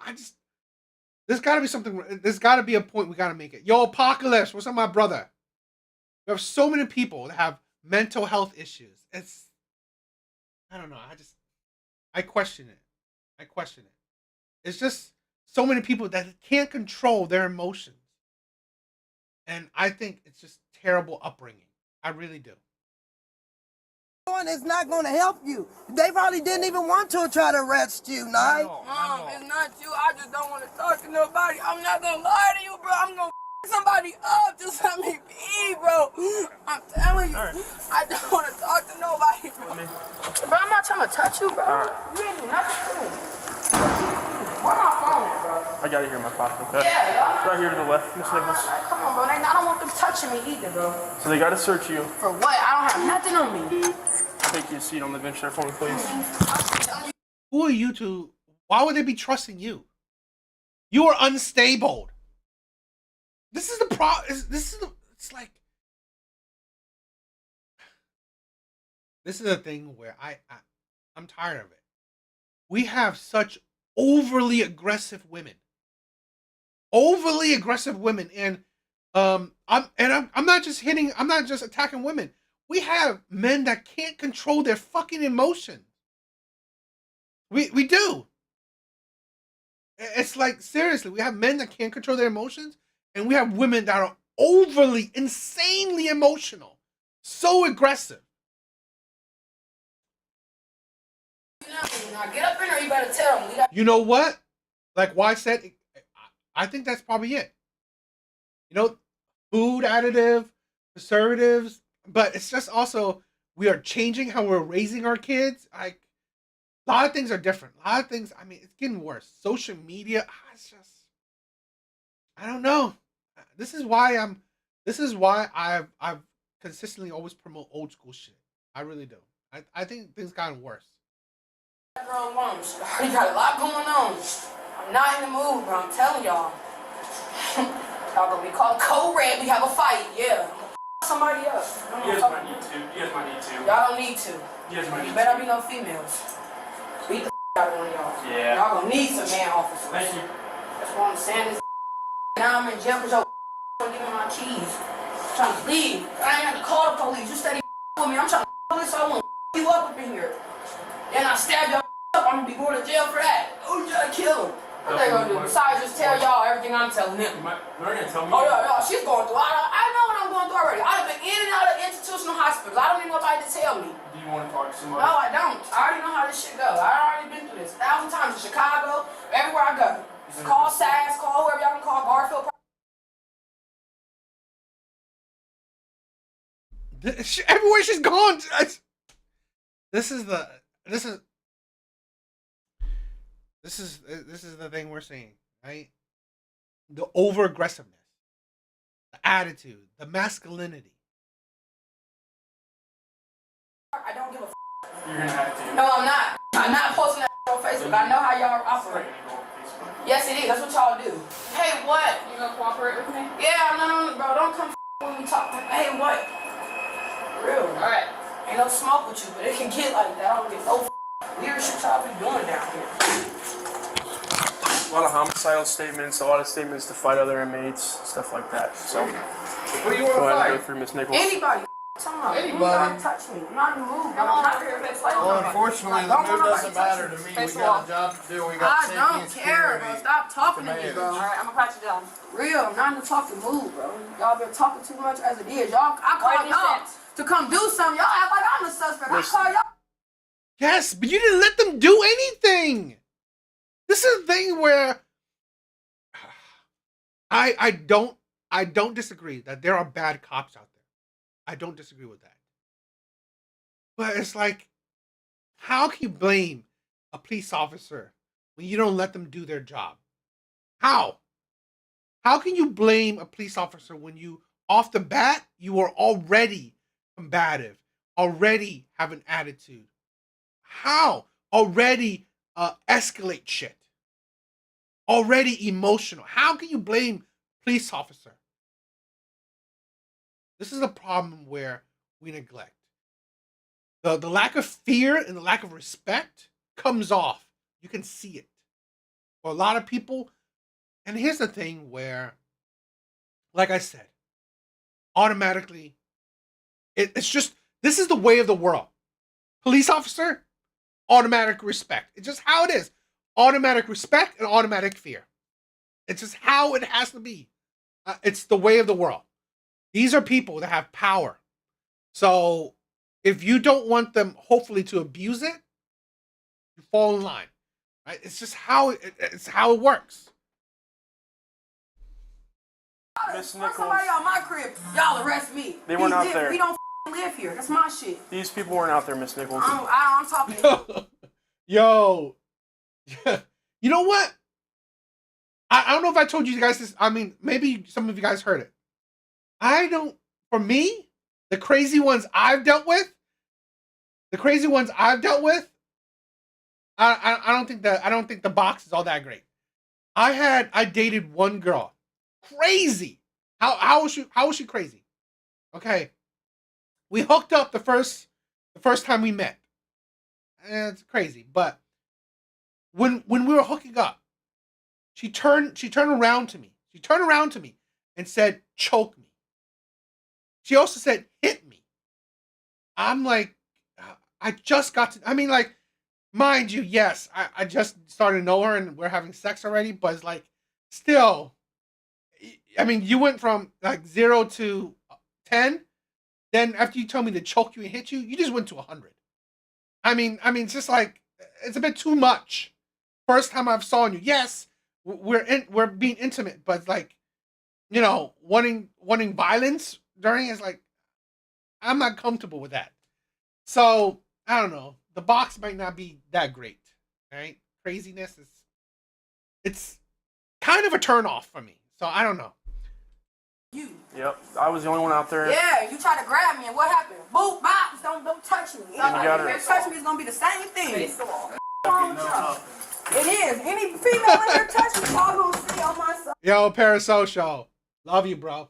There's got to be something. There's got to be a point we got to make it. Yo, Apocalypse, what's up, my brother? We have so many people that have mental health issues. I don't know. I question it. It's just so many people that can't control their emotions. And I think it's just terrible upbringing. I really do. It's not going to help you. They probably didn't even want to try to arrest you, Nye. Mom, it's not you. I just don't want to talk to nobody. I'm not gonna lie to you, bro. I'm gonna somebody up. Just let me be, bro. I'm telling you. I don't want to talk to nobody, bro. Bro, I'm not trying to touch you, bro. You ain't do nothing to me. Where my phone, bro? I got it here in my pocket, okay? Yeah, Right here to the left, Miss Nichols. come on, bro. I don't want them touching me either, bro. So they gotta search you. For what? I don't have nothing on me. Take your seat on the bench there for me, please. Who are you to? Why would they be trusting you? You are unstable. This is the problem. It's like this is a thing where I'm tired of it. We have such overly aggressive women, and I'm not just hitting. I'm not just attacking women. We have men that can't control their fucking emotions. We do. It's like, seriously, we have men that can't control their emotions, and we have women that are overly, insanely emotional, so aggressive. Now get up in there. You better tell them. We got. You know what? Like why said, I think that's probably it. You know, food additive, preservatives, but it's just also we are changing how we're raising our kids. Like a lot of things are different. A lot of things. I mean, it's getting worse. Social media. It's just. I don't know. This is why I've consistently always promote old school shit. I really do. I think things gotten worse. Girl, lunch. I already got a lot going on. I'm not in the mood, bro. I'm telling y'all. Y'all gonna be called code red. We have a fight. Yeah. Somebody else. You guys might need to. You guys might need to. Y'all don't need to. You guys might need You better be no females. Beat the out of one of y'all. Yeah. Y'all gonna need some man officers. Thank you. That's what I'm saying. This now I'm in jail because y'all don't give me my keys. I'm trying to leave. I ain't had to call the police. You steady with me. I'm trying to police. I want you up in here. Then I stab y'all up. I'm gonna be going to jail for that. Oh, you gotta kill him. What they gonna do? Besides, just tell y'all everything I'm telling them. They're gonna tell me. Oh, yeah, she's going through. I know what I'm going through already. I've been in and out of institutional hospitals. I don't need nobody to tell me. Do you want to talk to somebody? No, I don't. I already know how this shit goes. I already been through this 1,000 times in Chicago, everywhere I go. Call SAS, call whoever y'all can call, Garfield. Everywhere she's gone. This is the thing we're seeing, right? The over aggressiveness, the attitude, the masculinity. I don't give a f. You're gonna have to. No, I'm not. I'm not posting that on Facebook. I know how y'all operate. Yes, it is. That's what y'all do. Hey, what? You gonna cooperate with me? Yeah, no, bro. Don't come when we talk. Hey, what? Real. All right. Ain't no smoke with you, but it can get like that. I don't get no weird shit y'all be doing down here. A lot of homicidal statements, a lot of statements to fight other inmates, stuff like that. So, Who do you want to go ahead and fight? go through Miss Nichols. Anybody. Anybody. You don't touch me. I'm not in the mood. I'm not here to play. Well, unfortunately, the mood doesn't matter to me. We got a job to do. We got I safety don't and care, bro. security. Stop talking to me, bro. All right, I'm gonna pat you down. Real, I'm not in the talking mood, bro. Y'all been talking too much as it is. Y'all, I call y'all to come do something. Y'all act like I'm the suspect. I call y'all. Yes, but you didn't let them do anything. This is the thing where I don't disagree that there are bad cops out there. I don't disagree with that. But it's like, how can you blame a police officer when you don't let them do their job? How? How can you blame a police officer when you, off the bat, you are already combative, already have an attitude? How? Already escalate shit. Already emotional. How can you blame police officer? This is a problem where we neglect. The lack of fear and the lack of respect comes off. You can see it. For a lot of people, and here's the thing where, like I said, automatically, it's just, this is the way of the world. Police officer, automatic respect. It's just how it is. Automatic respect and automatic fear. It's just how it has to be. It's the way of the world. These are people that have power. So if you don't want them, hopefully, to abuse it, you fall in line. Right? It's just how it's how it works. Miss Nichols. Somebody on my crib, y'all arrest me. They weren't out there. We don't live here. That's my shit. These people weren't out there, Miss Nichols. I'm talking to you. Yo. You know what? I don't know if I told you guys this. I mean, maybe some of you guys heard it. For me, the crazy ones I've dealt with, I don't think the box is all that great. I dated one girl. Crazy. How was she crazy? Okay. We hooked up the first time we met. And it's crazy, but when we were hooking up, she turned around to me. She turned around to me and said, "Choke me." She also said, "Hit me." I'm like, I just got to, I mean, like, mind you, yes, I just started to know her and we're having sex already, but it's like, still, I mean, you went from like 0 to 10. Then after you told me to choke you and hit you, you just went to 100. I mean, it's just like, it's a bit too much. First time I've saw you. Yes, we're being intimate, but like, you know, wanting violence during is like, I'm not comfortable with that. So I don't know. The box might not be that great, right? Craziness is, it's kind of a turn off for me. So I don't know. Yep, I was the only one out there. Yeah, you try to grab me, and what happened? Boop, bops, don't touch me. If you touch me, it's gonna be the same thing. It is. Any female in here touch me, y'all gonna see on myself. Yo, Parasocial. Love you, bro.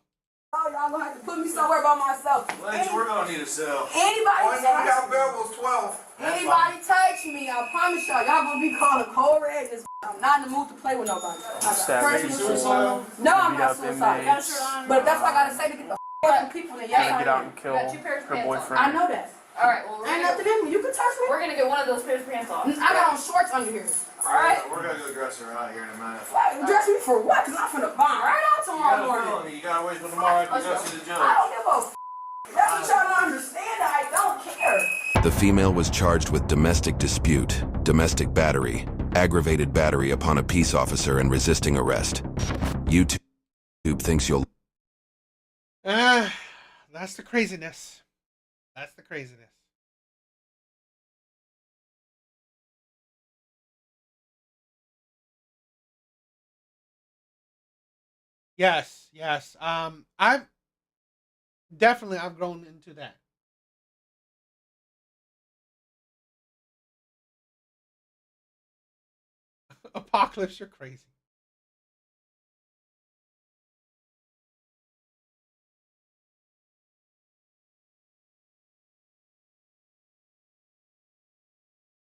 Oh, y'all gonna have to put me somewhere by myself. We're gonna need a cell. Anybody touch me? was 12. Anybody touch me, I promise y'all gonna be calling cold red. I'm not in the mood to play with nobody. Suicidal? No, I'm not suicidal. But that's why I gotta say to get the fucking people in. Yes, Get out and kill her boyfriend. I know that. All right, well, Ain't nothing in me. You can touch me. we're gonna get one of those pairs of pants off. I got on shorts under here. All right. We're gonna go dress her out here in a minute. Like, dress me for what? Cause I'm finna bomb right out tomorrow morning. You gotta wait till tomorrow to go see the judge. I don't give a f. That's what y'all don't understand. I don't care. The female was charged with domestic dispute, domestic battery, aggravated battery upon a peace officer, and resisting arrest. YouTube thinks you'll... That's the craziness. That's the craziness. Yes, yes. I've grown into that. Apocalypse, you're crazy.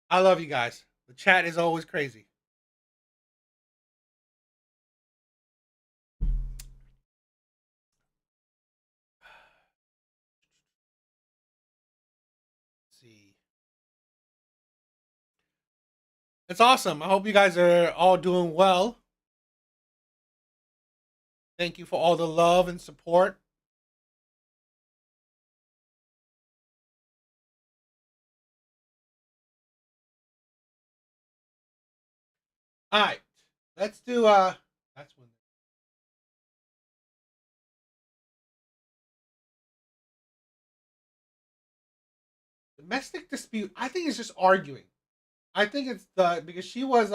I love you guys. The chat is always crazy. Let's see. It's awesome. I hope you guys are all doing well. Thank you for all the love and support. All right, let's do that's one. Domestic dispute. I think it's just arguing. I think it's because she was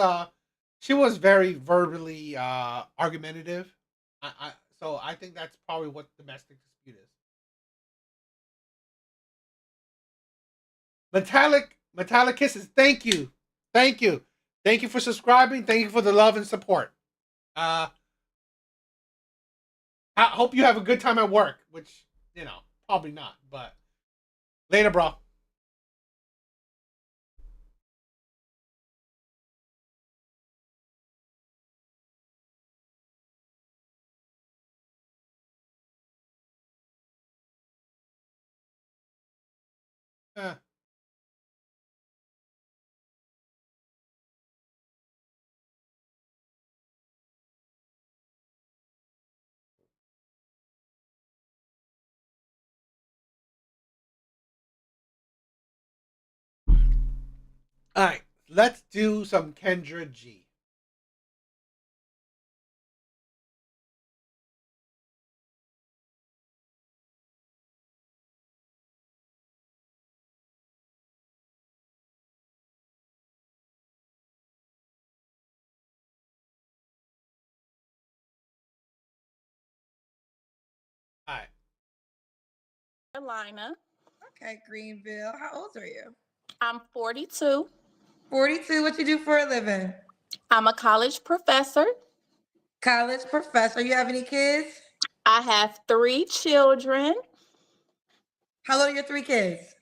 very verbally argumentative. So I think that's probably what domestic dispute is. Metallic kisses. Thank you. Thank you. Thank you for subscribing. Thank you for the love and support. I hope you have a good time at work, which, you know, probably not, but later, bro. All right, let's do some Kendra G. All right. Carolina. Okay, Greenville. How old are you? I'm 42. 42. What you do for a living? I'm a college professor. College professor. You have any kids? I have 3 children. How old are your 3 kids?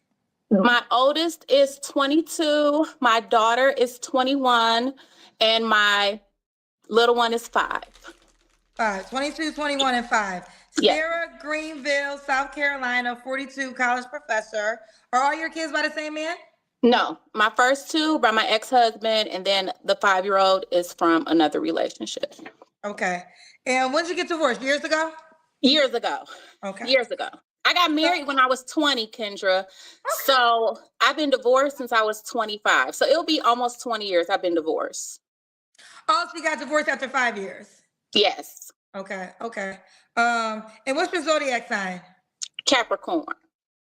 My oldest is 22. My daughter is 21. And my little one is 5. 5. 22, 21, and 5. Yes. Sarah, Greenville, South Carolina, 42, college professor. Are all your kids by the same man? No, my first 2 by my ex-husband, and then the 5-year-old is from another relationship. Okay. And when did you get divorced? Years ago? Years ago. Okay. Years ago. I got married when I was 20, Kendra. So I've been divorced since I was 25. So it'll be almost 20 years I've been divorced. Oh, so you got divorced after 5 years. Yes. Okay, okay. And what's your zodiac sign? Capricorn.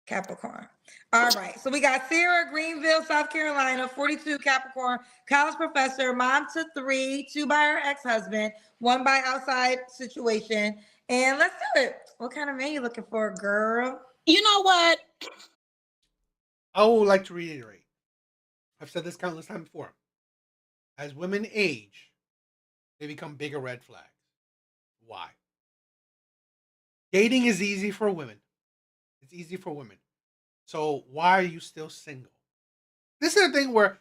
Capricorn. All right. So we got Sarah, Greenville, South Carolina, 42, Capricorn, college professor, mom to 3, 2 by her ex-husband, 1 by outside situation. And let's do it. What kind of man you looking for, girl? You know what? I would like to reiterate. I've said this countless times before. As women age, they become bigger red flags. Why? Dating is easy for women. It's easy for women. So why are you still single? This is a thing where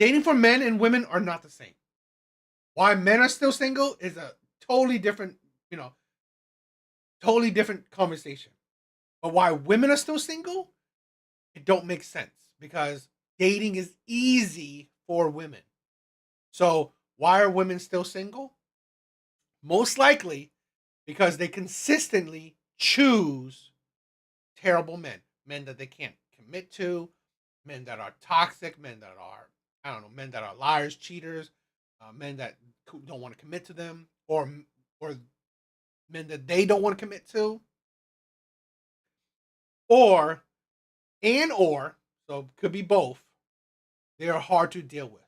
dating for men and women are not the same. Why men are still single is a totally different, totally different conversation. But why women are still single, it don't make sense because dating is easy for women. So why are women still single? Most likely because they consistently choose terrible men. Men that they can't commit to, men that are toxic, men that are, men that are liars, cheaters, men that don't want to commit to them, or men that they don't want to commit to, or, so could be both, they are hard to deal with.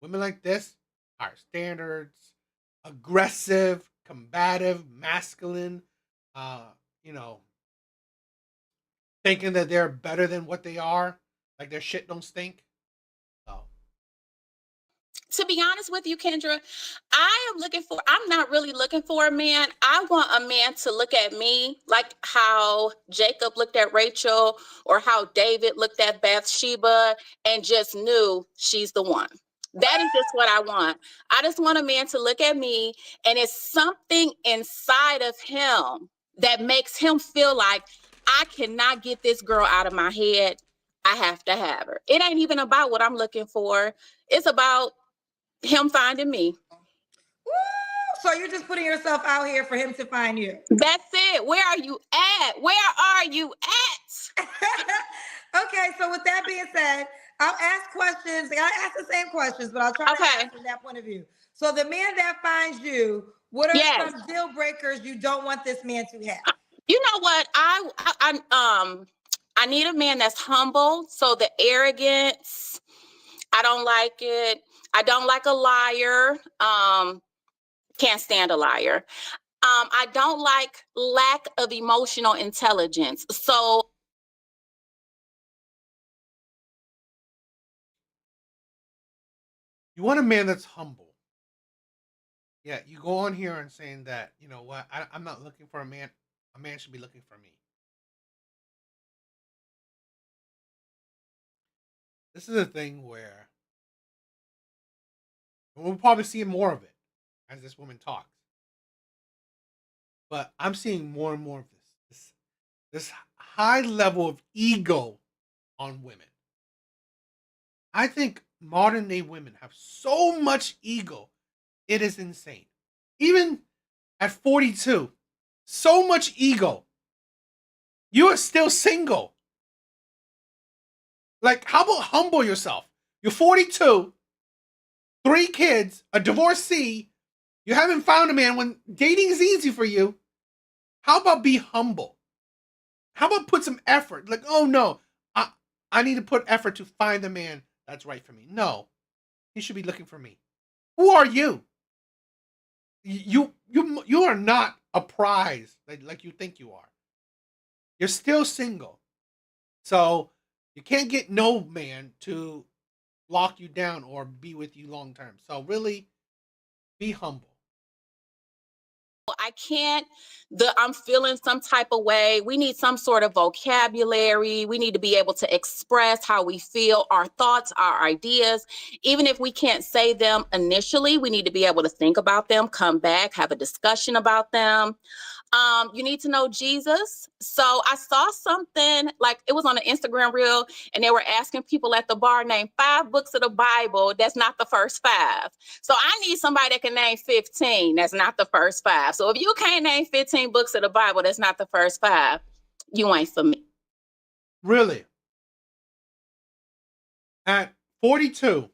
Women like this, higher standards, aggressive, combative, masculine, thinking that they're better than what they are, like their shit don't stink. To be honest with you, Kendra, I'm not really looking for a man. I want a man to look at me like how Jacob looked at Rachel or how David looked at Bathsheba and just knew she's the one. That is just what I want. I just want a man to look at me and it's something inside of him that makes him feel like I cannot get this girl out of my head. I have to have her. It ain't even about what I'm looking for. It's about him finding me. Woo! So you're just putting yourself out here for him to find you. That's it. Where are you at? Where are you at? Okay, so with that being said, I'll ask questions. I ask the same questions, but I'll try to ask from that point of view. So the man that finds you, what are some deal breakers you don't want this man to have? You know what? I need a man that's humble. So the arrogance, I don't like it. I don't like a liar. Can't stand a liar. I don't like lack of emotional intelligence. So you want a man that's humble. Yeah, you go on here and saying that, you know what, I'm not looking for a man. A man should be looking for me. This is a thing where we'll probably see more of it as this woman talks. But I'm seeing more and more of this high level of ego on women. I think modern day women have so much ego. It is insane. Even at 42, so much ego. You are still single. Like, how about humble yourself? You're 42, 3 kids, a divorcee. You haven't found a man when dating is easy for you. How about be humble? How about put some effort? Like, oh no, I need to put effort to find the man that's right for me. No, he should be looking for me. Who are you? You are not a prize like you think you are. You're still single. So you can't get no man to lock you down or be with you long term. So really, be humble. I can't, I'm feeling some type of way. We need some sort of vocabulary. We need to be able to express how we feel, our thoughts, our ideas. Even if we can't say them initially, we need to be able to think about them, come back, have a discussion about them. You need to know Jesus. So I saw something like it was on an Instagram reel, and they were asking people at the bar name 5 books of the Bible. That's not the first 5. So I need somebody that can name 15. That's not the first 5. So if you can't name 15 books of the Bible, that's not the first 5. You ain't for me. Really? At 42,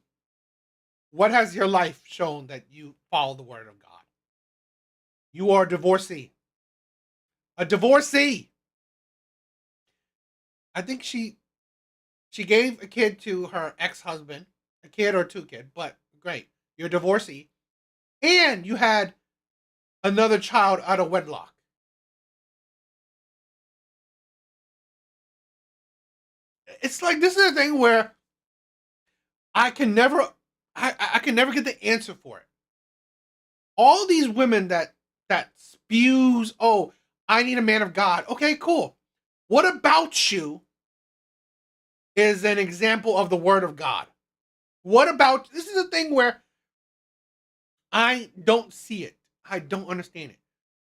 what has your life shown that you follow the word of God? You are a divorcee. A divorcee. I think she gave a kid to her ex-husband, a kid or 2 kids, but great. You're a divorcee. And you had another child out of wedlock. It's like, this is a thing where I can never get the answer for it. All these women that spews, oh, I need a man of God. Okay, cool. What about you is an example of the word of God? What about, this is a thing where I don't see it. I don't understand it.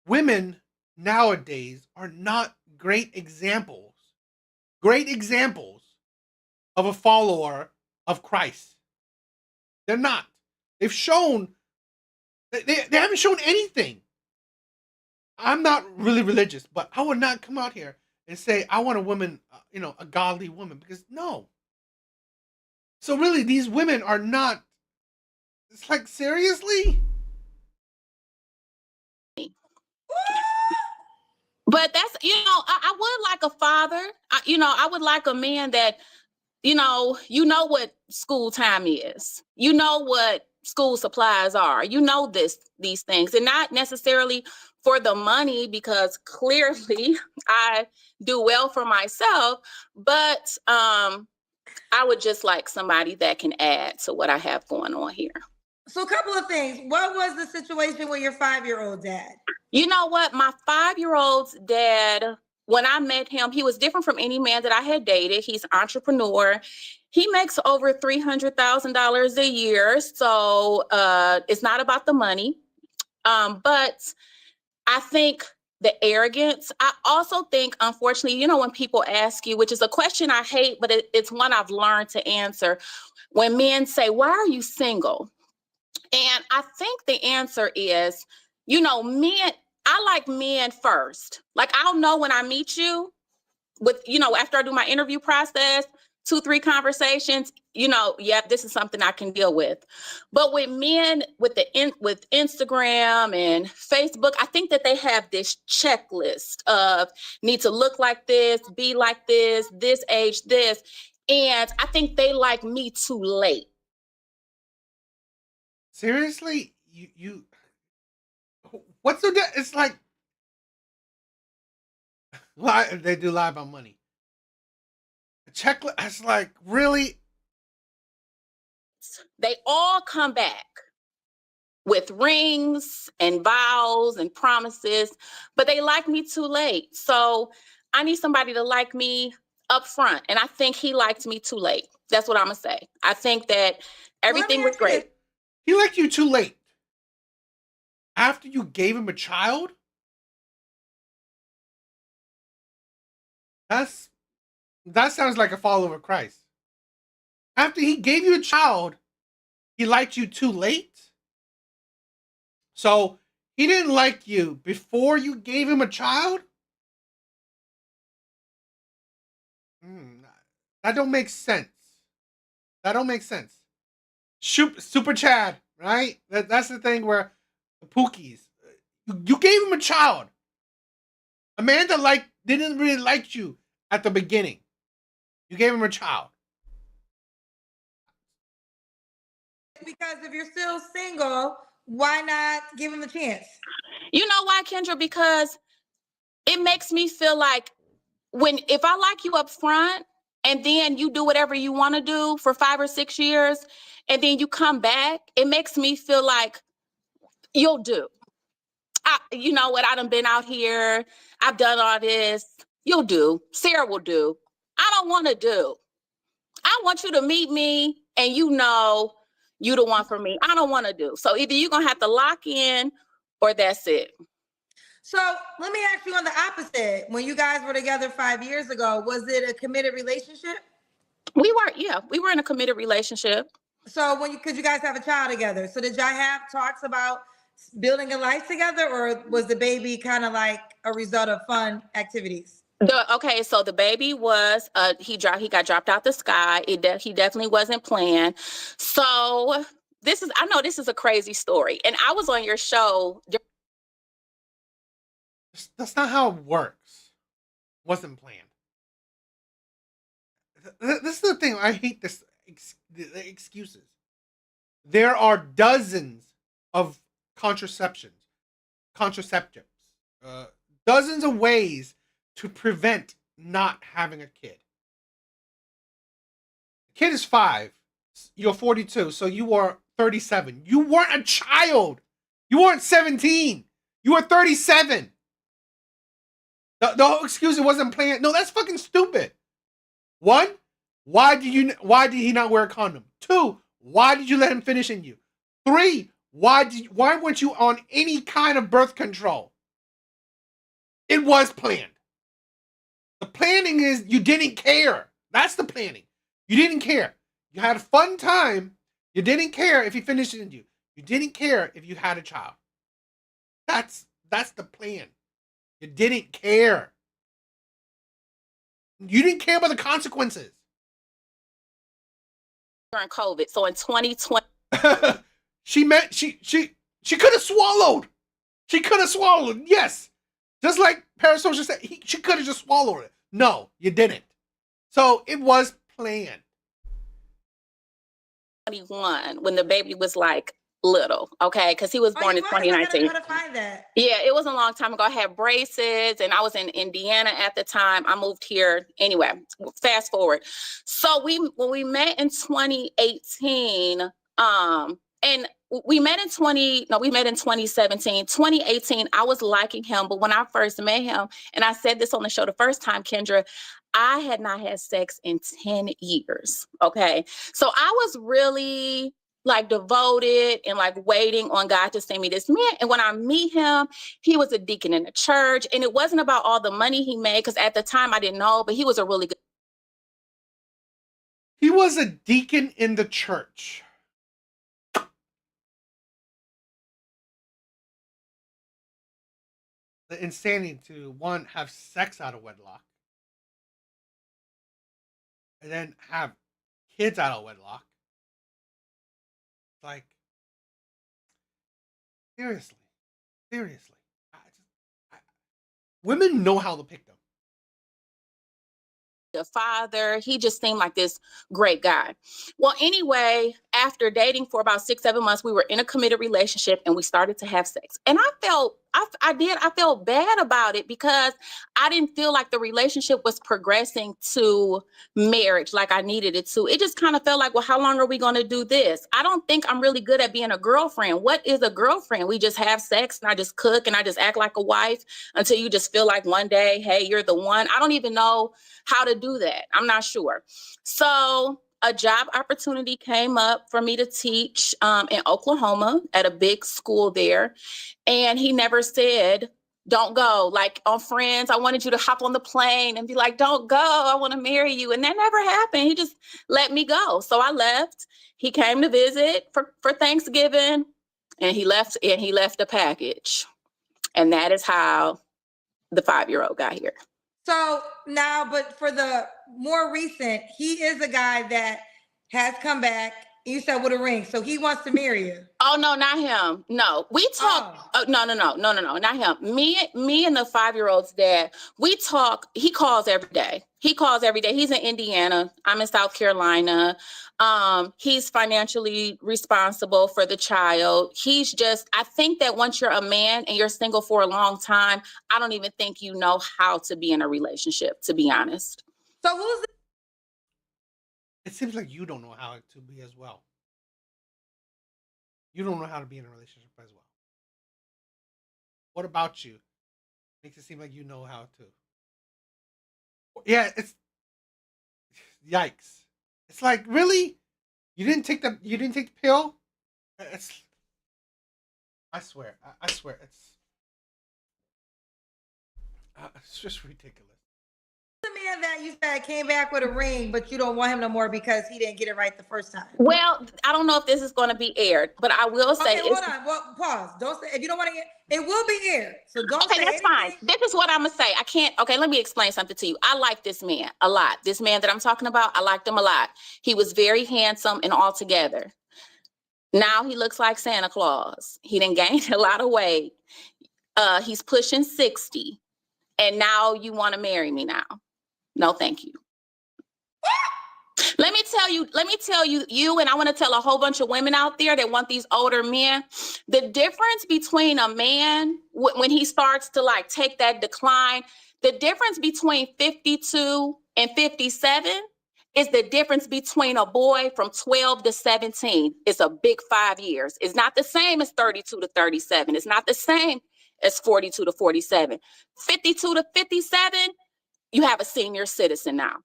Women nowadays are not great examples of a follower of Christ. They're not. They've shown, they haven't shown anything. I'm not really religious, but I would not come out here and say, I want a woman, a godly woman, because no. So really, these women are not, it's like, seriously? But that's, I would like a father. I would like a man that, you know what school time is. You know what school supplies are. You know these things, and not necessarily for the money, because clearly I do well for myself. But I would just like somebody that can add to what I have going on here. So a couple of things. What was the situation with your 5-year-old dad? You know what? My 5-year-old's dad, when I met him, he was different from any man that I had dated. He's an entrepreneur. He makes over $300,000 a year. So it's not about the money. But I think the arrogance, I also think, unfortunately, when people ask you, which is a question I hate, but it's one I've learned to answer. When men say, why are you single? And I think the answer is, men, I like men first. Like, I'll know when I meet you with, after I do my interview process, 2-3 conversations, yep, this is something I can deal with. But with men, with Instagram and Facebook, I think that they have this checklist of need to look like this, be like this age, this. And I think they like me too late. Seriously? You what's the it's like, they do lie about money. The checklist, it's like, really? They all come back with rings and vows and promises, but they like me too late. So I need somebody to like me up front. And I think he liked me too late. That's what I'm gonna say. I think that everything was great. He liked you too late. After you gave him a child? That sounds like a follower of Christ. After he gave you a child, he liked you too late? So he didn't like you before you gave him a child? That don't make sense. That don't make sense. Super Chad, right? That's the thing where the Pookies, you gave him a child. A man that didn't really like you at the beginning. You gave him a child. Because if you're still single, why not give him a chance? You know why, Kendra? Because it makes me feel like if I like you up front and then you do whatever you want to do for 5 or 6 years and then you come back, it makes me feel like you'll do. You know what? I done been out here. I've done all this. You'll do. Sarah will do. I don't want to do. I want you to meet me and you the one for me. I don't want to do. So either you're going to have to lock in or that's it. So let me ask you on the opposite. When you guys were together 5 years ago, was it a committed relationship? We were in a committed relationship. So because you guys have a child together, so did y'all have talks about building a life together, or was the baby kind of like a result of fun activities? So the baby was he got dropped out the sky. He definitely wasn't planned. So I know this is a crazy story, and I was on your show. That's not how it works. Wasn't planned. This is the thing. I hate the excuses. There are dozens of contraceptives, dozens of ways to prevent not having a kid. The kid is 5. You're 42, so you are 37. You weren't a child. You weren't 17. You were 37. The whole excuse it wasn't planned. No, that's fucking stupid. 1, why did he not wear a condom? 2, why did you let him finish in you? 3, why weren't you on any kind of birth control? It was planned. The planning is you didn't care. That's the planning. You didn't care. You had a fun time. You didn't care if he finished in you. You didn't care if you had a child. That's the plan. You didn't care. You didn't care about the consequences. During COVID, so in 2020, she could have swallowed. She could have swallowed. Yes, just like Parasocial said, she could have just swallowed it. No, you didn't. So it was planned. 21, when the baby was like little, okay, because he was born in 2019. How to find that? Yeah, it was a long time ago. I had braces, and I was in Indiana at the time. I moved here anyway. Fast forward, so when we met in 2018, and we met in 2017. 2018, I was liking him, but when I first met him, and I said this on the show the first time, Kendra, I had not had sex in 10 years. Okay, so I was really like devoted and like waiting on God to send me this man. And when I meet him, he was a deacon in the church, and it wasn't about all the money he made, because at the time I didn't know, but he was a really good. He was a deacon in the church. The insanity to, one, have sex out of wedlock, and then have kids out of wedlock. Like, seriously. Women know how to pick them. The father, he just seemed like this great guy. Well, anyway, after dating for about 6-7 months, we were in a committed relationship, and we started to have sex. And I felt bad about it, because I didn't feel like the relationship was progressing to marriage like I needed it to. It just kind of felt like, well, how long are we going to do this? I don't think I'm really good at being a girlfriend. What is a girlfriend? We just have sex, and I just cook, and I just act like a wife until you just feel like one day, hey, you're the one. I don't even know how to do that. I'm not sure. So a job opportunity came up for me to teach in Oklahoma at a big school there. And he never said, don't go. Like on Friends, I wanted you to hop on the plane and be like, don't go. I want to marry you. And that never happened. He just let me go. So I left. He came to visit for Thanksgiving, and he left a package. And that is how the 5-year-old got here. So now, but for the more recent, he is a guy that has come back. You said with a ring, so he wants to marry you. Oh no, not him. No, we talk. Oh, no, not him. Me and the 5-year-old's dad. We talk. He calls every day. He's in Indiana. I'm in South Carolina. He's financially responsible for the child. I think that once you're a man and you're single for a long time, I don't even think you know how to be in a relationship, to be honest. So who's It seems like you don't know how to be as well. You don't know how to be in a relationship as well. What about you makes it seem like you know how to? Yeah, it's yikes. It's like, really? You didn't take the pill? I swear, it's It's just ridiculous. The man that you said came back with a ring, but you don't want him no more because he didn't get it right the first time. Well, I don't know if this is going to be aired, but I will say Okay, hold on. Well, pause. Don't say if you don't want to. It will be aired, so don't okay, say that's anything. fine. This is what I'm gonna say. I can't. Okay, let me explain something to you. I like this man a lot. This man that I'm talking about, I liked him a lot. He was very handsome and all together. Now he looks like Santa Claus. He didn't gain a lot of weight. He's pushing 60, and now you want to marry me now? No, thank you. Let me tell you, and I want to tell a whole bunch of women out there that want these older men, the difference between a man when he starts to like take that decline, the difference between 52 and 57 is the difference between a boy from 12 to 17. It's a big 5 years. It's not the same as 32 to 37. It's not the same as 42 to 47. 52 to 57, you have a senior citizen now.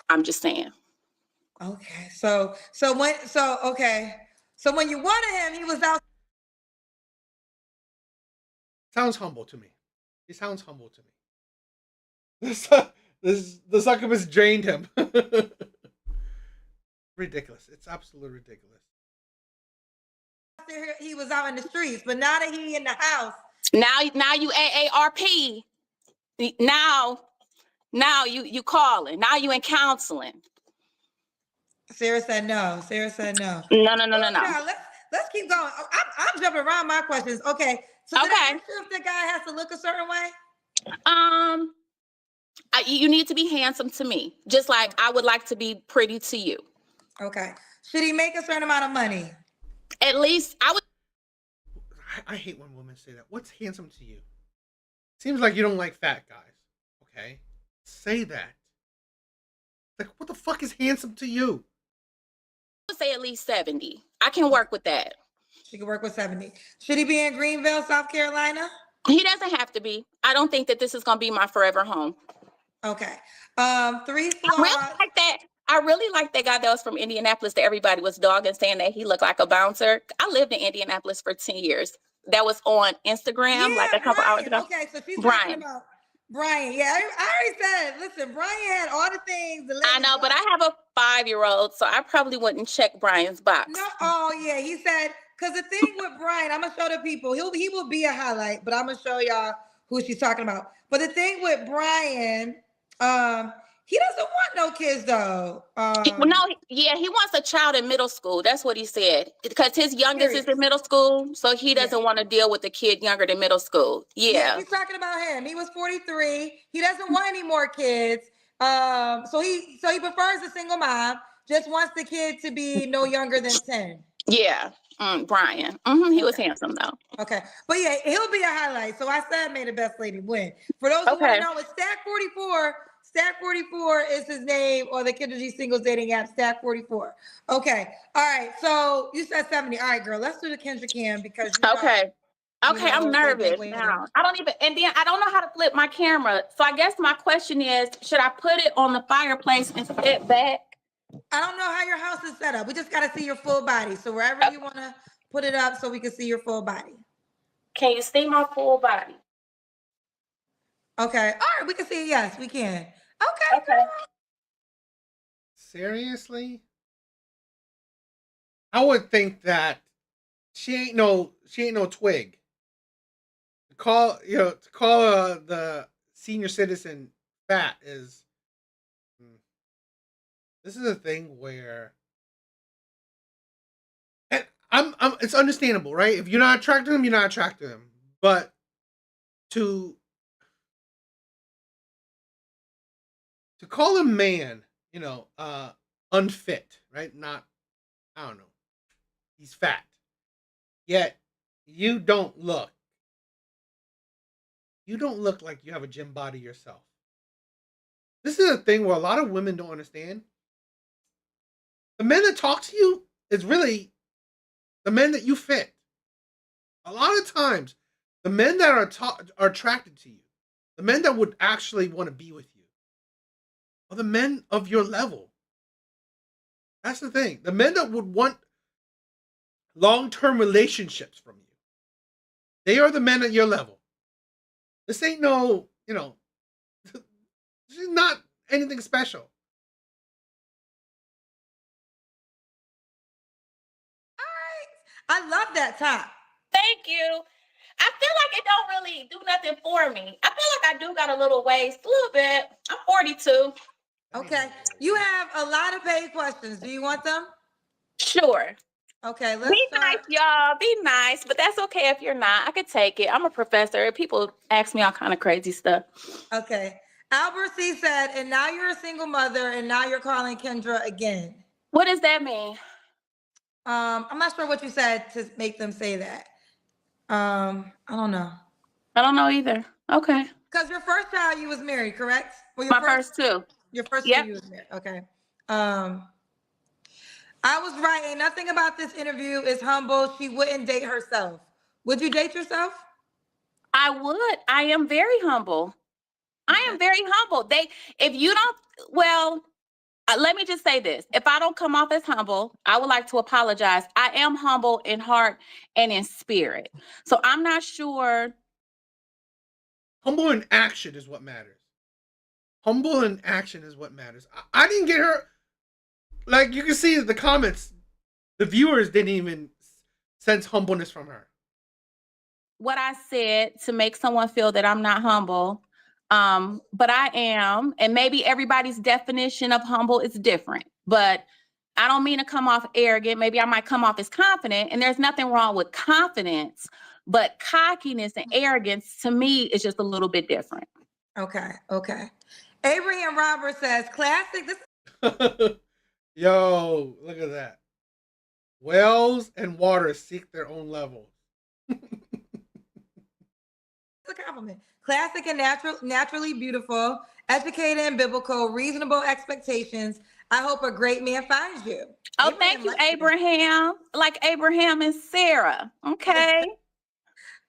I'm just saying. Okay, so when you wanted him, he was out. Sounds humble to me. He sounds humble to me. The succubus drained him. Ridiculous. It's absolutely ridiculous. He was out in the streets, but now that he in the house. Now you AARP. Now you calling. Now you in counseling. Sarah said no. No. Let's keep going. I'm jumping around my questions. Okay. So did I ask you if the guy has to look a certain way? You need to be handsome to me, just like I would like to be pretty to you. Okay. Should he make a certain amount of money? At least I would. I hate when women say that. What's handsome to you? Seems like you don't like fat guys. Okay? Say that. Like, what the fuck is handsome to you? I would say at least 70. I can work with that. She can work with 70. Should he be in Greenville, South Carolina? He doesn't have to be. I don't think that this is going to be my forever home. Okay. 3 flaws. I really like that guy that was from Indianapolis that everybody was dogging, saying that he looked like a bouncer. I lived in Indianapolis for 10 years. That was on Instagram like a couple hours ago. Okay, so she's talking about Brian. Yeah, I already said, listen, Brian had all the things. I know, but I have a 5-year-old, so I probably wouldn't check Brian's box. No, oh yeah, he said, because the thing with Brian, I'm going to show the people, he will be a highlight, but I'm going to show y'all who she's talking about. But the thing with Brian, he doesn't want no kids though. He wants a child in middle school. That's what he said. Because his youngest is in middle school, so he doesn't want to deal with a kid younger than middle school. Yeah. He's talking about him. He was 43. He doesn't want any more kids. So he prefers a single mom. Just wants the kid to be no younger than 10. Yeah. Brian. He was handsome though. Okay. But yeah, he'll be a highlight. So I said May the Best Lady win. For those who want to know, it's Stack 44. Stack 44 is his name, or the Kendra G Singles dating app, Stack 44. Okay. All right. So you said 70. All right, girl. Let's do the Kendra Cam because Okay, I'm nervous now. I don't know how to flip my camera. So I guess my question is, should I put it on the fireplace and step back? I don't know how your house is set up. We just got to see your full body. So wherever you want to put it up so we can see your full body. Can you see my full body? Okay. All right. We can see it. Yes, we can. Okay. Seriously? I would think that she ain't no twig. To call the senior citizen fat is. This is a thing where, and it's understandable, right? If you're not attracted to him, you're not attracted to him. But to call a man, unfit, right? I don't know. He's fat. Yet you don't look like you have a gym body yourself. This is a thing where a lot of women don't understand. The men that talk to you is really the men that you fit. A lot of times, the men that are attracted to you, the men that would actually want to be with you, are the men of your level. That's the thing. The men that would want long-term relationships from you, they are the men at your level. This ain't no, she's not anything special. I love that top. Thank you. I feel like it don't really do nothing for me. I feel like I do got a little waist, a little bit. I'm 42. Okay. You have a lot of paid questions. Do you want them? Sure. Okay, let's Be start. nice, y'all. Be nice, but that's okay if you're not. I could take it. I'm a professor. People ask me all kind of crazy stuff. Okay. Albert C said, and now you're a single mother, and now you're calling Kendra again. What does that mean? I'm not sure what you said to make them say that. I don't know. I don't know either. Okay. Because your first child, you was married, correct? Well, My first two. Your first Yep. two, you was married. Okay. I was right. Ain't nothing about this interview is humble. She wouldn't date herself. Would you date yourself? I would. I am very humble. I am very humble. If you don't, well, let me just say this. If I don't come off as humble, I would like to apologize. I am humble in heart and in spirit. So I'm not sure. Humble in action is what matters. Humble in action is what matters. I didn't get her. Like, you can see the comments. The viewers didn't even sense humbleness from her. What I said to make someone feel that I'm not humble, but I am, and maybe everybody's definition of humble is different, but I don't mean to come off arrogant. Maybe I might come off as confident, and there's nothing wrong with confidence, but cockiness and arrogance to me is just a little bit different. Okay. Abraham Roberts says, classic. This Yo, look at that. Wells and water seek their own levels. is a compliment. Classic and naturally beautiful, educated and biblical, reasonable expectations. I hope a great man finds you. Oh, thank you, Abraham. Like Abraham and Sarah. Okay.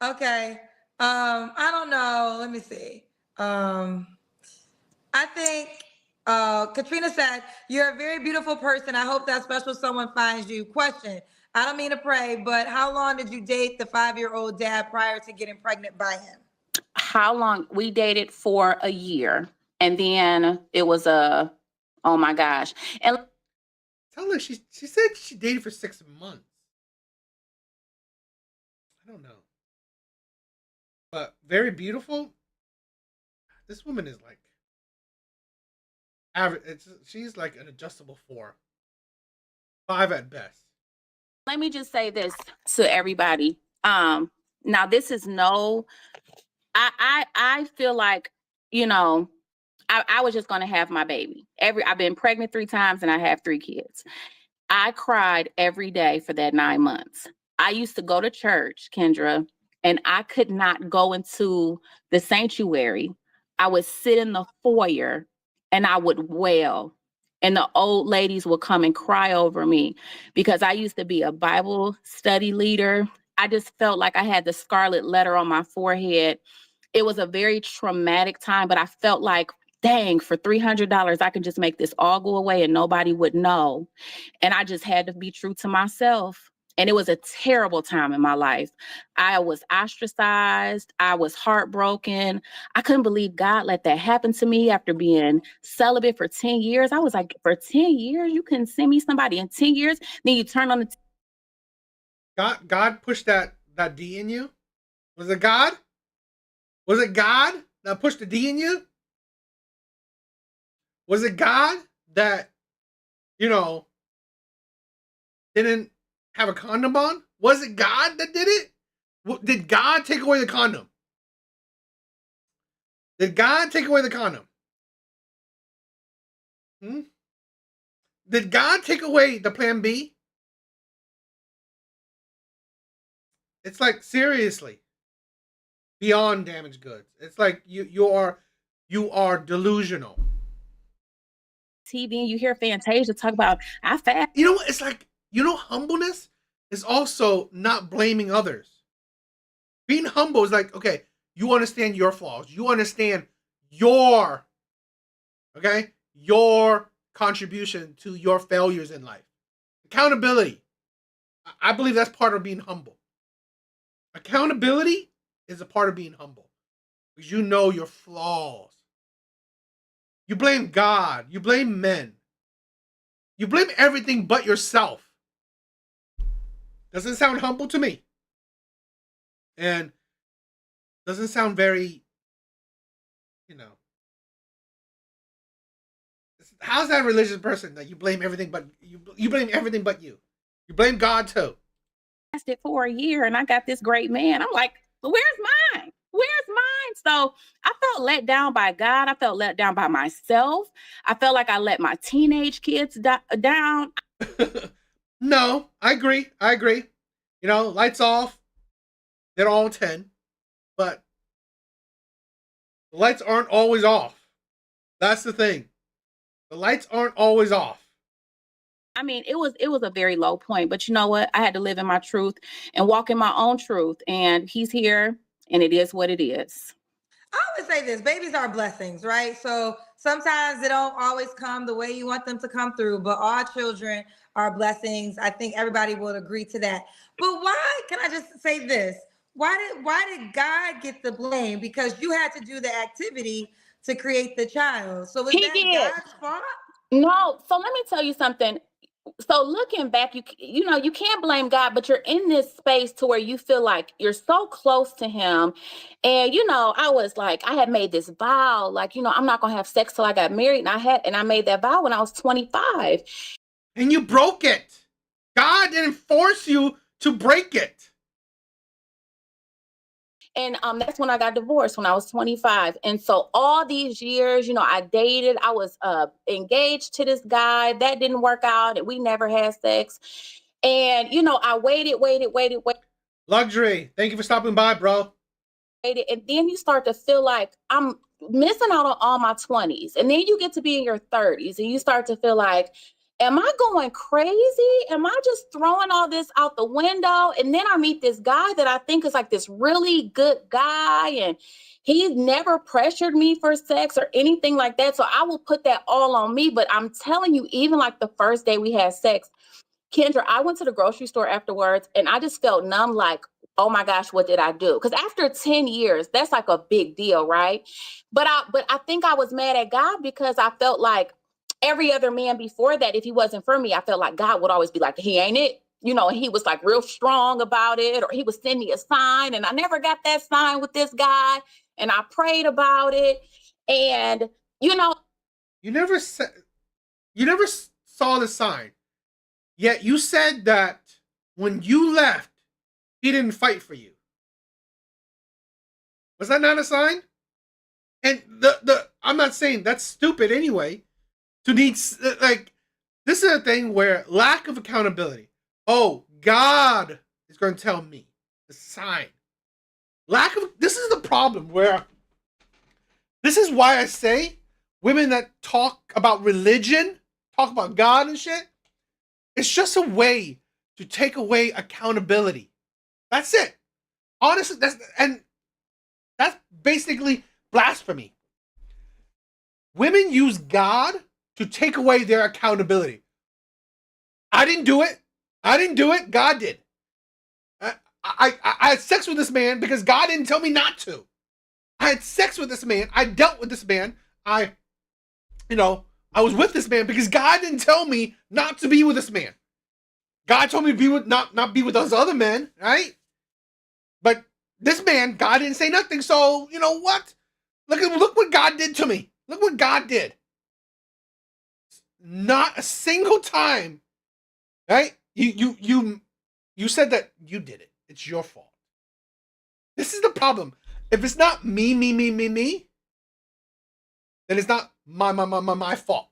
Okay. I don't know. Let me see. I think Katrina said, you're a very beautiful person. I hope that special someone finds you. Question. I don't mean to pray, but how long did you date the 5-year-old dad prior to getting pregnant by him? How long? We dated for a year. And then it was oh my gosh. And tell her she said she dated for 6 months. I don't know. But very beautiful. This woman is like average. She's like an adjustable 4. 5 at best. let me just say this to everybody. Now this is I feel like, I was just gonna have my baby. I've been pregnant 3 times and I have 3 kids. I cried every day for that 9 months. I used to go to church, Kendra, and I could not go into the sanctuary. I would sit in the foyer and I would wail. And the old ladies would come and cry over me because I used to be a Bible study leader. I just felt like I had the scarlet letter on my forehead. It was a very traumatic time, but I felt like, dang, for $300, I can just make this all go away and nobody would know. And I just had to be true to myself. And it was a terrible time in my life. I was ostracized. I was heartbroken. I couldn't believe God let that happen to me after being celibate for 10 years. I was like, for 10 years, you couldn't send me somebody in 10 years? Then you turn on the God pushed that D in you? Was it God? Was it God that pushed the D in you? Was it God that, didn't have a condom on? Was it God that did it? Did God take away the condom? Did God take away the condom? Did God take away the plan B? It's like, seriously, beyond damaged goods. It's like you are delusional. TV and you hear Fantasia talk about I fast. You know what? It's like, humbleness is also not blaming others. Being humble is like, okay, you understand your flaws. You understand your contribution to your failures in life. Accountability. I believe that's part of being humble. Accountability is a part of being humble. because you know your flaws. You blame God. You blame men. You blame everything but yourself. Doesn't sound humble to me. And doesn't sound very, you know. How's that a religious person that you blame everything but you blame everything but you? You blame God too. Lasted for a year and I got this great man. I'm like, where's mine? Where's mine? So I felt let down by God. I felt let down by myself. I felt like I let my teenage kids down. No, I agree. I agree. You know, lights off. They're all 10. But the lights aren't always off. That's the thing. The lights aren't always off. I mean, it was a very low point, but you know what? I had to live in my truth and walk in my own truth. And he's here, and it is what it is. I always say this, babies are blessings, right? So sometimes they don't always come the way you want them to come through, but all children are blessings. I think everybody will agree to that. But why, can I just say this? Why did God get the blame? Because you had to do the activity to create the child. So was He that did. God's fault? No. So let me tell you something. So looking back, you know, you can't blame God, but you're in this space to where you feel like you're so close to him. And, you know, I was like, I had made this vow, like, you know, I'm not going to have sex till I got married. And I made that vow when I was 25. And you broke it. God didn't force you to break it. And that's when I got divorced, when I was 25. And so all these years, you know, I dated, I was engaged to this guy. That didn't work out, and we never had sex. And, you know, I waited. Luxury. Thank you for stopping by, bro. And then you start to feel like I'm missing out on all my 20s. And then you get to be in your 30s and you start to feel like, am I going crazy? Am I just throwing all this out the window? And then I meet this guy that I think is like this really good guy. And he's never pressured me for sex or anything like that. So I will put that all on me. But I'm telling you, even like the first day we had sex, Kendra, I went to the grocery store afterwards and I just felt numb, like, oh my gosh, what did I do? Because after 10 years, that's like a big deal, right? But I think I was mad at God because I felt like every other man before that, if he wasn't for me, I felt like God would always be like, he ain't it. You know, and he was like real strong about it, or he would send me a sign. And I never got that sign with this guy. And I prayed about it. And, you know, You never saw the sign. Yet you said that when you left, he didn't fight for you. Was that not a sign? And I'm not saying that's stupid anyway. To need, like, this is a thing where lack of accountability. Oh, God is going to tell me the sign. This is the problem where, this is why I say women that talk about religion, talk about God and shit, it's just a way to take away accountability. That's it. Honestly, that's basically blasphemy. Women use God to take away their accountability. I didn't do it. God did. I had sex with this man because God didn't tell me not to. I had sex with this man. I dealt with this man. I was with this man because God didn't tell me not to be with this man. God told me to be with not be with those other men, right? But this man, God didn't say nothing. So you know what? Look what God did to me. Look what God did. Not a single time, right? You said that you did it. It's your fault. This is the problem. If it's not me, then it's not my fault.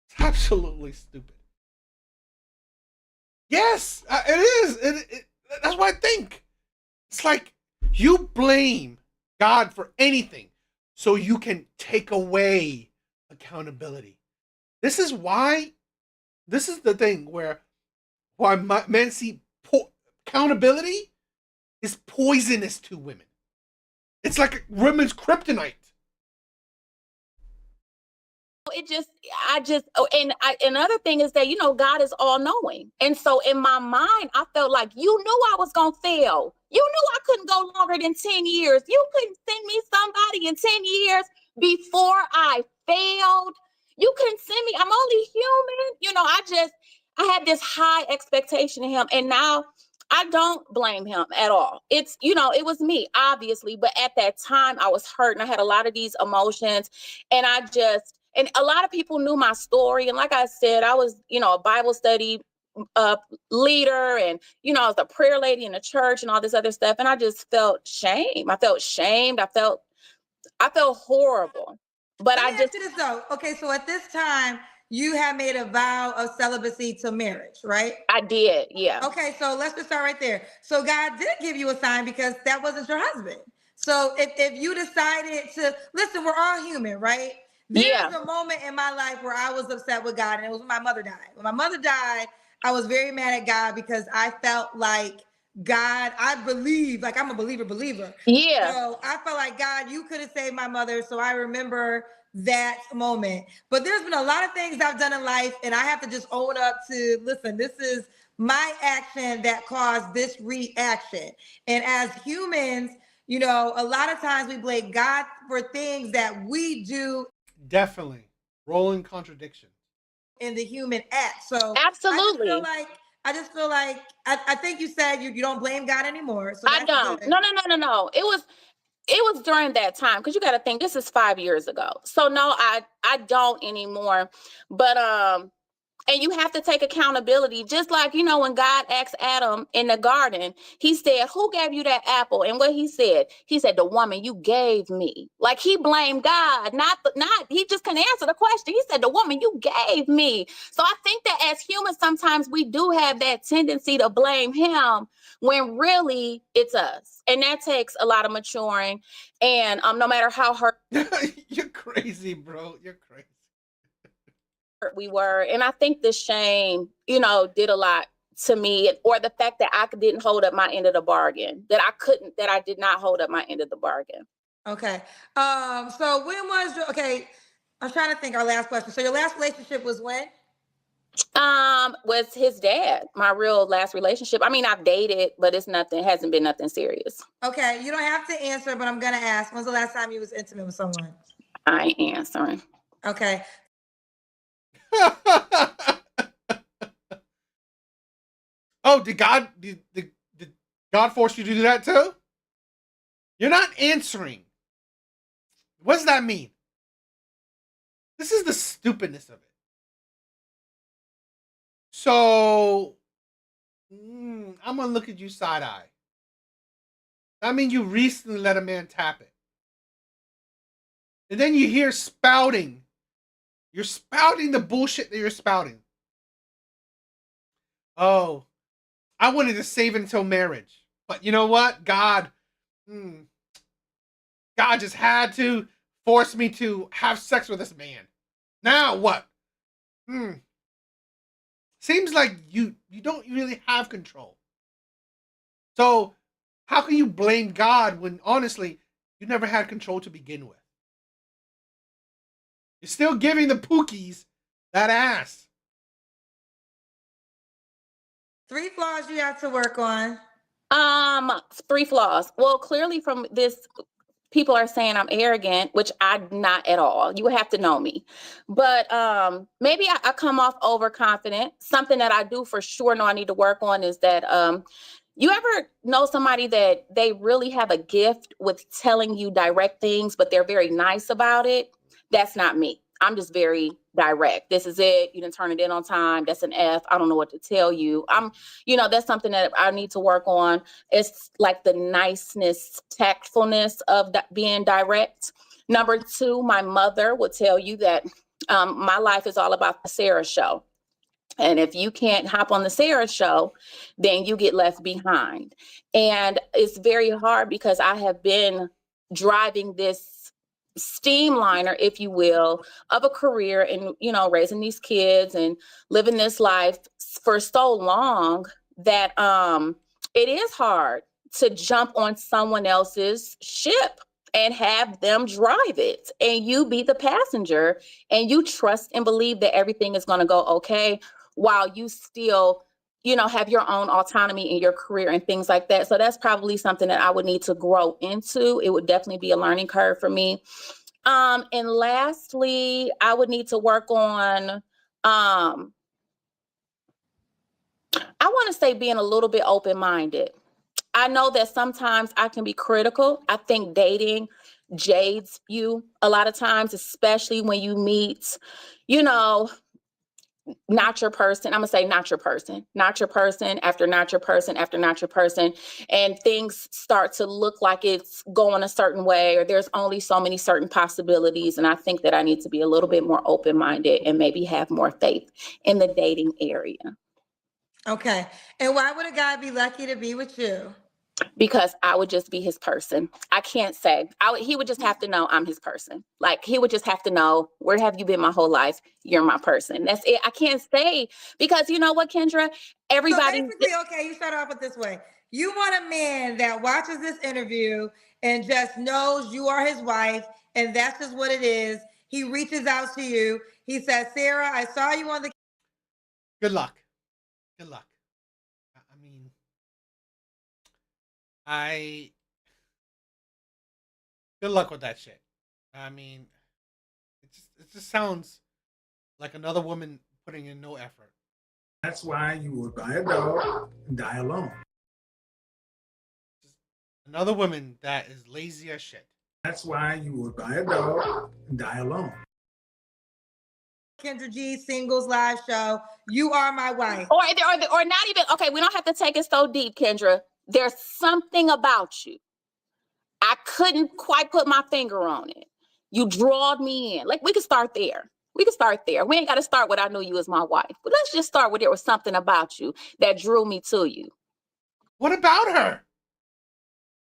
It's absolutely stupid. Yes, it is. That's what I think. It's like you blame God for anything so you can take away accountability. This is the thing why men see accountability is poisonous to women. It's like women's kryptonite. Another thing is that, God is all knowing. And so in my mind, I felt like you knew I was going to fail. You knew I couldn't go longer than 10 years. You couldn't send me somebody in 10 years before I failed. You couldn't send me. I'm only human. I had this high expectation of him. And now I don't blame him at all. It was me, obviously. But at that time, I was hurt and I had a lot of these emotions. And and a lot of people knew my story. And like I said, I was, a Bible study leader, and, I was a prayer lady in the church and all this other stuff. And I just felt shame. I felt shamed. I felt horrible. But Let me ask you this though. Okay, so at this time, you had made a vow of celibacy to marriage, right? I did, yeah. Okay, so let's just start right there. So God did give you a sign because that wasn't your husband. So if you decided to listen, we're all human, right? There's a moment in my life where I was upset with God, and it was when my mother died. When my mother died, I was very mad at God because I felt like God, I believe, like I'm a believer. Yeah. So I felt like, God, you could have saved my mother. So I remember that moment. But there's been a lot of things I've done in life, and I have to just own up to, listen, this is my action that caused this reaction. And as humans, a lot of times we blame God for things that we do. Definitely. Rolling contradiction. In the human act. So absolutely. I just feel like I think you said you don't blame God anymore. So I don't. Good. No. It was during that time, because you got to think this is 5 years ago. So no, I don't anymore. But and you have to take accountability, just like, when God asked Adam in the garden, he said, who gave you that apple? And what he said, the woman you gave me. Like, he blamed God, not he just couldn't answer the question. He said, the woman you gave me. So I think that as humans, sometimes we do have that tendency to blame him when really it's us. And that takes a lot of maturing. And no matter how hurt you're crazy, bro. You're crazy. We were, and I think the shame, did a lot to me, or the fact that I didn't hold up my end of the bargain, that I did not hold up my end of the bargain. Okay. So when was I'm trying to think our last question. So your last relationship was when? Was his dad, my real last relationship. I mean, I've dated, but hasn't been nothing serious. Okay, you don't have to answer, but I'm gonna ask. When's the last time you was intimate with someone? I ain't answering. Okay. Oh, did God force you to do that too? You're not answering. What does that mean? This is the stupidness of it. So, I'm gonna look at you side eye. I mean, you recently let a man tap it. And then you hear spouting. You're spouting the bullshit that you're spouting. Oh, I wanted to save it until marriage. But you know what? God just had to force me to have sex with this man. Now what? Seems like you don't really have control. So how can you blame God when honestly you never had control to begin with? You're still giving the Pookies that ass. 3 flaws you have to work on. 3 flaws. Well, clearly from this, people are saying I'm arrogant, which I'm not at all. You would have to know me. But maybe I come off overconfident. Something that I do for sure know I need to work on is that you ever know somebody that they really have a gift with telling you direct things, but they're very nice about it? That's not me. I'm just very direct. This is it. You didn't turn it in on time. That's an F. I don't know what to tell you. That's something that I need to work on. It's like the niceness, tactfulness of being direct. Number 2, my mother will tell you that my life is all about the Sarah show. And if you can't hop on the Sarah show, then you get left behind. And it's very hard because I have been driving this steamliner, if you will, of a career and, raising these kids and living this life for so long that it is hard to jump on someone else's ship. and have them drive it, and you be the passenger, and you trust and believe that everything is going to go okay while you still, you know, have your own autonomy in your career and things like that. So that's probably something that I would need to grow into. It would definitely be a learning curve for me. And lastly, I would need to work on, I want to say being a little bit open-minded. I know that sometimes I can be critical. I think dating jades you a lot of times, especially when you meet, you know, not your person. I'm gonna say not your person after not your person after not your person. And things start to look like it's going a certain way, or there's only so many certain possibilities. And I think that I need to be a little bit more open-minded and maybe have more faith in the dating area. Okay. And why would a guy be lucky to be with you? Because I would just be his person. I can't say. He would just have to know I'm his person. Like, he would just have to know, where have you been my whole life? You're my person. That's it. I can't say, because you know what, Kendra? Everybody. So basically, okay, you start off with this way. You want a man that watches this interview and just knows you are his wife, and that's just what it is. He reaches out to you. He says, Sarah, I saw you on the... Good luck. Good luck. I mean, good luck with that shit. I mean, it just sounds like another woman putting in no effort. That's why you would buy a dog and die alone. Just another woman that is lazy as shit. That's why you would buy a dog and die alone. Kendra G Singles Live Show. You are my wife. Or not even, okay, we don't have to take it so deep, Kendra. There's something about you. I couldn't quite put my finger on it. You drawed me in. Like, we could start there. We ain't got to start with I knew you as my wife. But let's just start with there was something about you that drew me to you. What about her?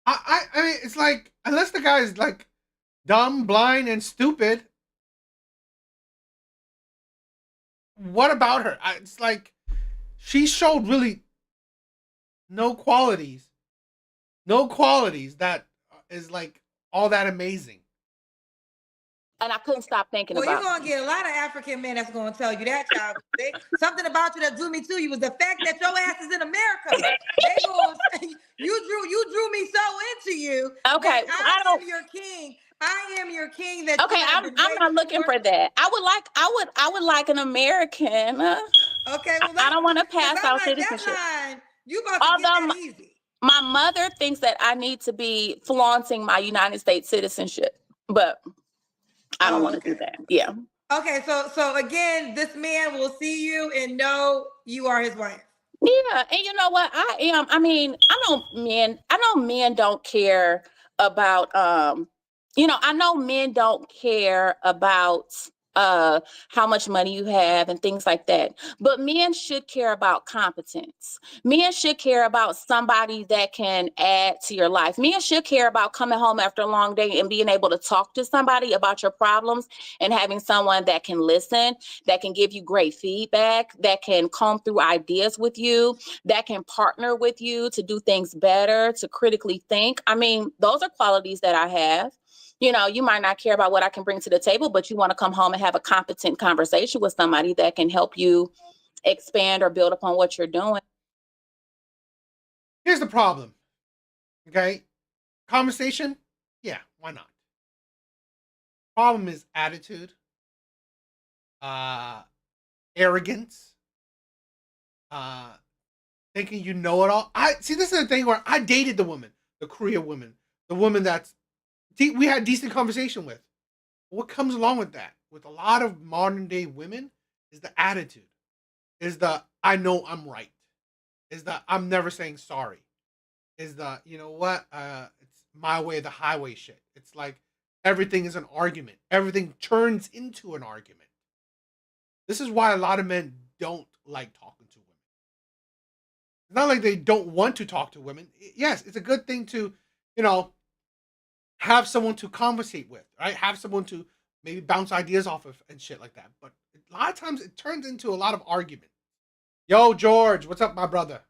I mean, it's like, unless the guy is like dumb, blind, and stupid, what about her? It's like she showed really no qualities that is like all that amazing. And I couldn't stop thinking well, about it. Well, you're going to get a lot of African men that's going to tell you that, child. Something about you that drew me to you was the fact that your ass is in America. They going to say, you drew me so into you. Okay. I am your king. I am your king. That okay, I'm not looking for that. I would like an American. Okay, well, I don't want to pass out citizenship. You about to get that easy. My mother thinks that I need to be flaunting my United States citizenship, but I don't want to do that. Yeah. Okay, so again, this man will see you and know you are his wife. Yeah, and you know what? I am. I mean, I know men don't care about I know men don't care about how much money you have and things like that. But men should care about competence. Men should care about somebody that can add to your life. Men should care about coming home after a long day and being able to talk to somebody about your problems and having someone that can listen, that can give you great feedback, that can comb through ideas with you, that can partner with you to do things better, to critically think. I mean, those are qualities that I have. You know, you might not care about what I can bring to the table, but you want to come home and have a competent conversation with somebody that can help you expand or build upon what you're doing. Here's the problem. Okay. Conversation. Yeah. Why not? Problem is attitude, arrogance, thinking you know it all. This is the thing where I dated the woman, the Korean woman, the woman that's we had decent conversation with. What comes along with that? With a lot of modern day women is the attitude, is the I know I'm right, is the I'm never saying sorry, is the you know what it's my way or the highway shit. It's like everything is an argument. Everything turns into an argument. This is why a lot of men don't like talking to women. It's not like they don't want to talk to women. Yes, it's a good thing to, have someone to conversate with, right? Have someone to maybe bounce ideas off of and shit like that. But a lot of times it turns into a lot of argument. Yo, George, what's up, my brother?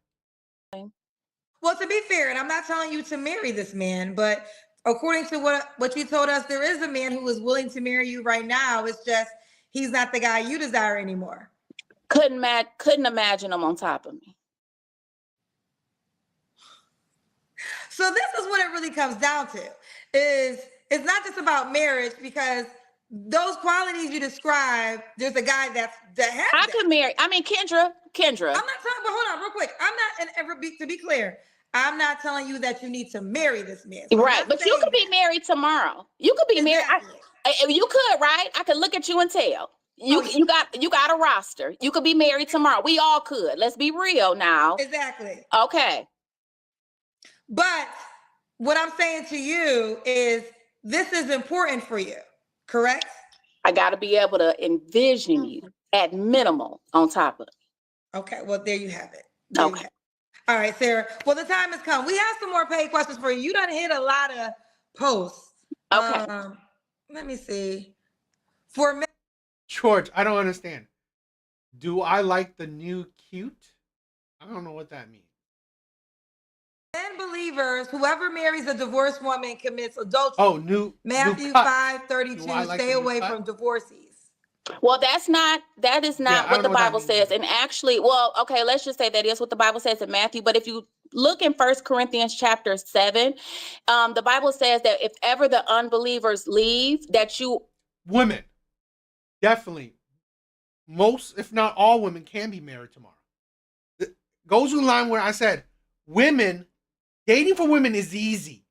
Well, to be fair, and I'm not telling you to marry this man, but according to what you told us, there is a man who is willing to marry you right now. It's just he's not the guy you desire anymore. Couldn't imagine him on top of me. So this is what it really comes down to. Is it's not just about marriage, because those qualities you describe, there's a guy that has I could marry. I mean, Kendra. I'm not talking, but hold on real quick. I'm not, to be clear, I'm not telling you that you need to marry this man. So right, but you could be married tomorrow. You could be married. You could, right? I could look at you and tell. You got a roster. You could be married tomorrow. We all could. Let's be real now. Exactly. Okay. But what I'm saying to you is this is important for you, correct? I got to be able to envision you at minimal on top of it. Okay, well, there you have it. Okay. All right, Sarah. Well, the time has come. We have some more paid questions for you. You done hit a lot of posts. Okay. Let me see. For men, George, I don't understand. Do I like the new cute? I don't know what that means. men believers, whoever marries a divorced woman commits adultery. Oh, Matthew new cut. 5:32. Like stay away from divorcees. Well, that is not what the Bible says. And actually, well, okay, let's just say that is what the Bible says in Matthew. But if you look in 1 Corinthians chapter 7, the Bible says that if ever the unbelievers leave, that you... Women, definitely. Most, if not all women, can be married tomorrow. It goes to the line where I said, dating for women is easy.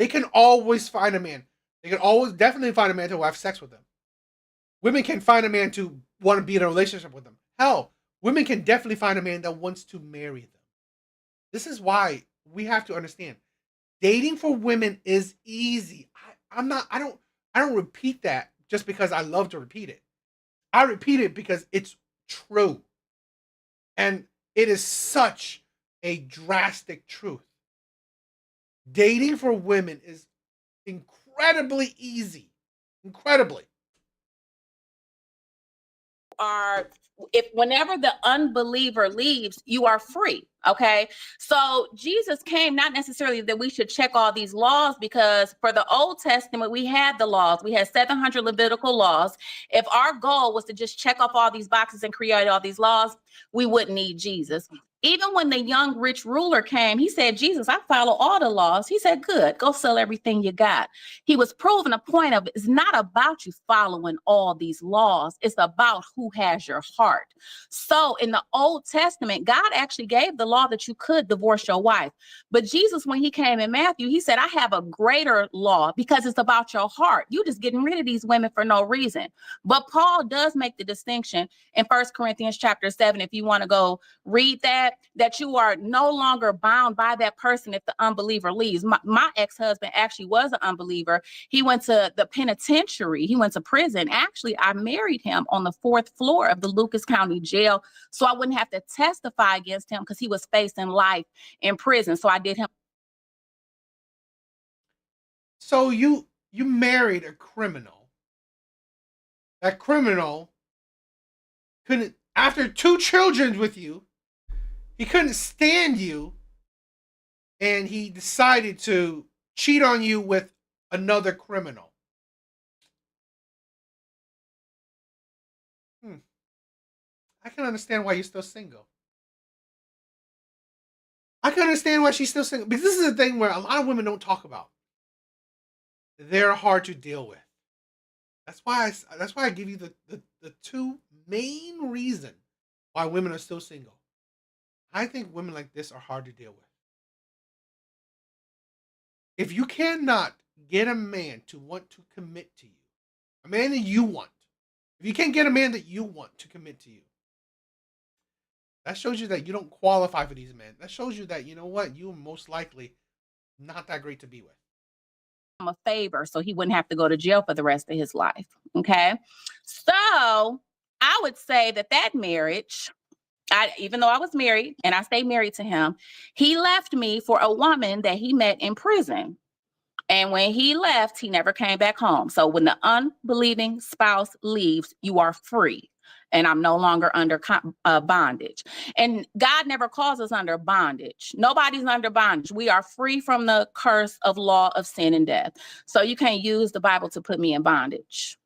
They can always find a man. They can always definitely find a man to have sex with them. Women can find a man to want to be in a relationship with them. Hell, women can definitely find a man that wants to marry them. This is why we have to understand. Dating for women is easy. I don't repeat that just because I love to repeat it. I repeat it because it's true. And it is such a drastic truth. Dating for women is incredibly easy. Incredibly. Whenever the unbeliever leaves, you are free. Okay. So Jesus came not necessarily that we should check all these laws, because for the Old Testament, we had the laws. We had 700 Levitical laws. If our goal was to just check off all these boxes and create all these laws, we wouldn't need Jesus. Even when the young rich ruler came, he said, Jesus, I follow all the laws. He said, good, go sell everything you got. He was proving a point of it's not about you following all these laws. It's about who has your heart. So in the Old Testament, God actually gave the law that you could divorce your wife. But Jesus, when he came in Matthew, he said, I have a greater law because it's about your heart. You just getting rid of these women for no reason. But Paul does make the distinction in 1 Corinthians chapter 7, if you want to go read that you are no longer bound by that person if the unbeliever leaves. My ex-husband actually was an unbeliever. He went to the penitentiary. He went to prison. Actually, I married him on the 4th floor of the Lucas County Jail, so I wouldn't have to testify against him because he was facing life in prison. So I did him. So you married a criminal. That criminal couldn't, after 2 children with you, he couldn't stand you, and he decided to cheat on you with another criminal. I can understand why you're still single. I can understand why she's still single. Because this is the thing where a lot of women don't talk about. They're hard to deal with. That's why I give you the 2 main reasons why women are still single. I think women like this are hard to deal with. If you cannot get a man to want to commit to you, a man that you want, if you can't get a man that you want to commit to you, that shows you that you don't qualify for these men. That shows you that, you know what, you are most likely not that great to be with. A favor so he wouldn't have to go to jail for the rest of his life. Okay. So I would say that marriage, even though I was married and I stayed married to him, he left me for a woman that he met in prison. And when he left, he never came back home. So when the unbelieving spouse leaves, you are free. and I'm no longer under bondage. And God never calls us under bondage. Nobody's under bondage. We are free from the curse of law of sin and death. So you can't use the Bible to put me in bondage.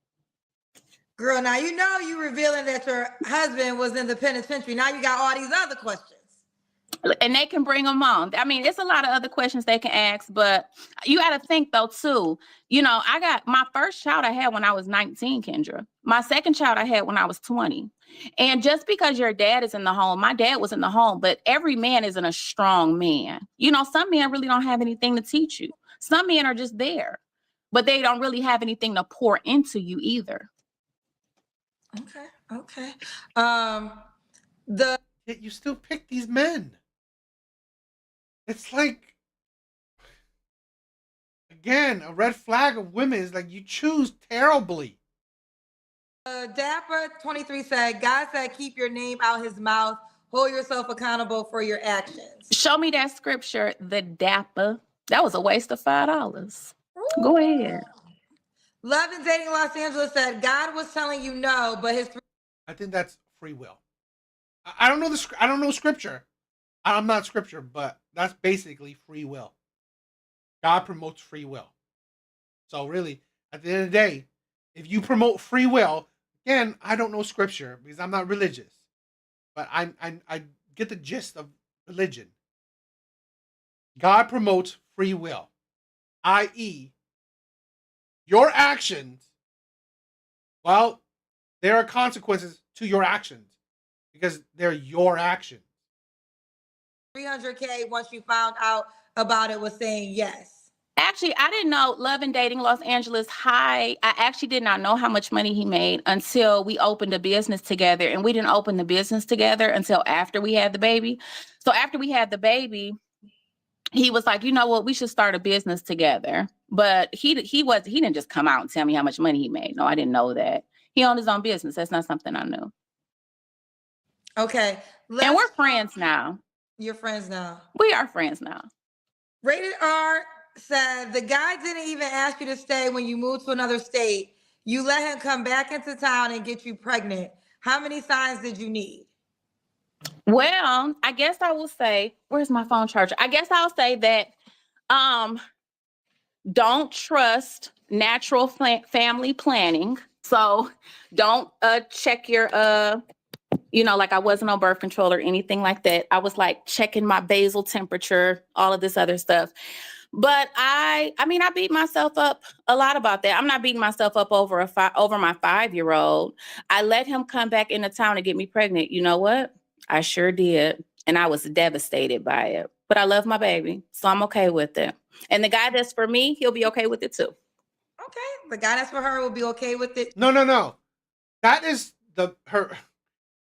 Girl, now you know you revealing that your husband was in the penitentiary. Now you got all these other questions. And they can bring them on. I mean, it's a lot of other questions they can ask, but you got to think though too. You know, I got my first child I had when I was 19, Kendra. My second child I had when I was 20. And just because your dad is in the home, my dad was in the home, but every man isn't a strong man. You know, some men really don't have anything to teach you. Some men are just there, but they don't really have anything to pour into you either. Okay. Yet you still pick these men. It's like, again, a red flag of women is like you choose terribly. Dapper 23 said, God said, keep your name out his mouth. Hold yourself accountable for your actions. Show me that scripture, the dapper. That was a waste of $5. Go ahead. Love and Dating Los Angeles said, God was telling you no, but his... I think that's free will. I don't know I don't know scripture. I'm not scripture, but that's basically free will. God promotes free will. So really, at the end of the day, if you promote free will, again, I don't know scripture because I'm not religious, but I get the gist of religion. God promotes free will, i.e., your actions. Well, there are consequences to your actions because they're your actions. 300K once you found out about it was saying yes. Actually, I didn't know Love and Dating Los Angeles High. I actually did not know how much money he made until we opened a business together. And we didn't open the business together until after we had the baby. So after we had the baby, he was like, you know what, we should start a business together. But he didn't just come out and tell me how much money he made. No, I didn't know that. He owned his own business. That's not something I knew. Okay. And we're friends now. You're friends now. We are friends now. Rated R said, the guy didn't even ask you to stay when you moved to another state. You let him come back into town and get you pregnant. How many signs did you need? Well, I guess I will say, where's my phone charger? I guess I'll say that don't trust natural family planning. So don't check your like I wasn't on birth control or anything like that. I was like checking my basal temperature, all of this other stuff. But I beat myself up a lot about that. I'm not beating myself up over my 5-year-old. I let him come back into town and get me pregnant. You know what? I sure did. And I was devastated by it. But I love my baby, so I'm okay with it. And the guy that's for me, he'll be okay with it too. Okay. The guy that's for her will be okay with it. No. That is the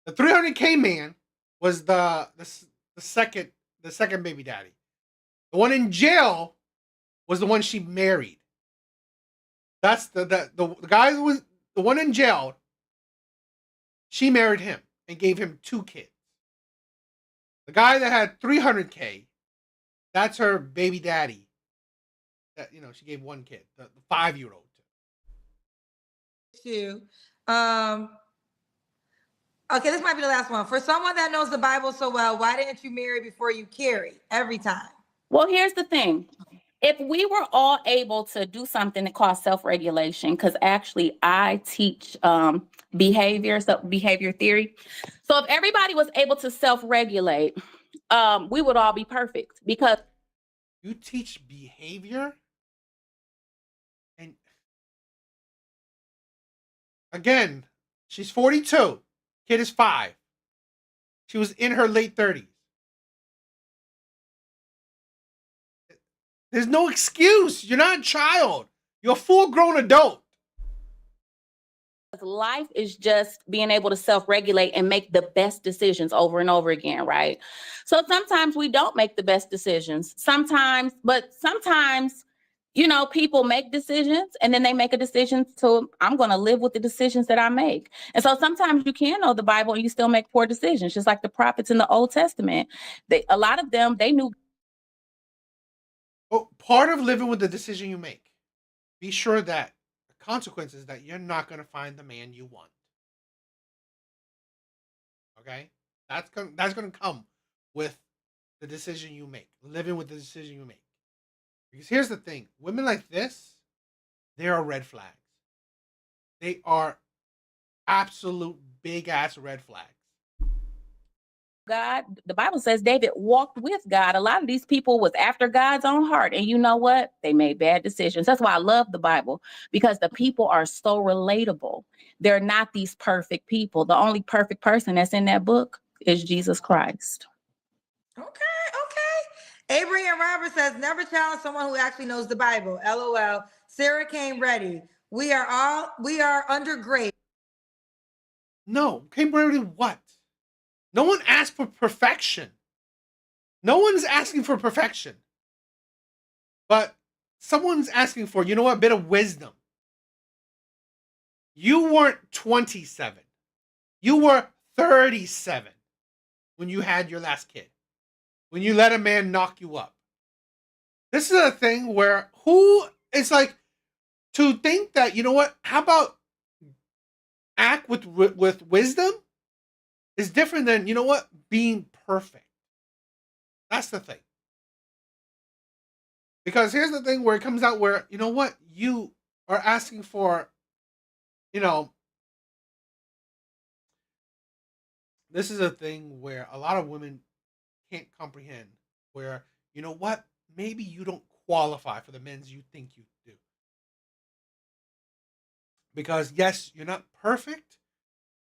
300K man was the second baby daddy. The one in jail was the one she married. That's the guy who was the one in jail. She married him and gave him 2 kids. The guy that had 300K, that's her baby daddy. That she gave 1 kid, the 5-year-old. Too. Okay, this might be the last one. For someone that knows the Bible so well, why didn't you marry before you carry every time? Well, here's the thing. If we were all able to do something that calls self-regulation, because actually I teach behavior theory. So if everybody was able to self-regulate, we would all be perfect. Because you teach behavior, and again, she's 42. Kid is 5. She was in her late 30s. There's no excuse. You're not a child. You're a full-grown adult. Life is just being able to self-regulate and make the best decisions over and over again, right? So sometimes we don't make the best decisions. Sometimes, people make decisions and then they make a decision to, I'm going to live with the decisions that I make. And so sometimes you can know the Bible and you still make poor decisions, just like the prophets in the Old Testament. A lot of them, they knew. Well, part of living with the decision you make, be sure that the consequence is that you're not going to find the man you want. Okay, that's gonna come with the decision you make, living with the decision you make. Because here's the thing: women like this, they are red flags. They are absolute big ass red flags. God, the Bible says David walked with God. A lot of these people was after God's own heart. And you know what? They made bad decisions. That's why I love the Bible, because the people are so relatable. They're not these perfect people. The only perfect person that's in that book is Jesus Christ. Okay. Abraham Robert says, never challenge someone who actually knows the Bible. LOL. Sarah came ready. We are under grace. No, came ready to what? No one asked for perfection. No one's asking for perfection. But someone's asking for, you know what, a bit of wisdom. You weren't 27. You were 37 when you had your last kid. When you let a man knock you up. This is a thing where it's like to think that, you know what, how about act with wisdom is different than, you know what, being perfect. That's the thing. Because here's the thing where it comes out where, you know what, you are asking for, you know, this is a thing where a lot of women can't comprehend where, you know what, maybe you don't qualify for the men's you think you do. Because yes, you're not perfect,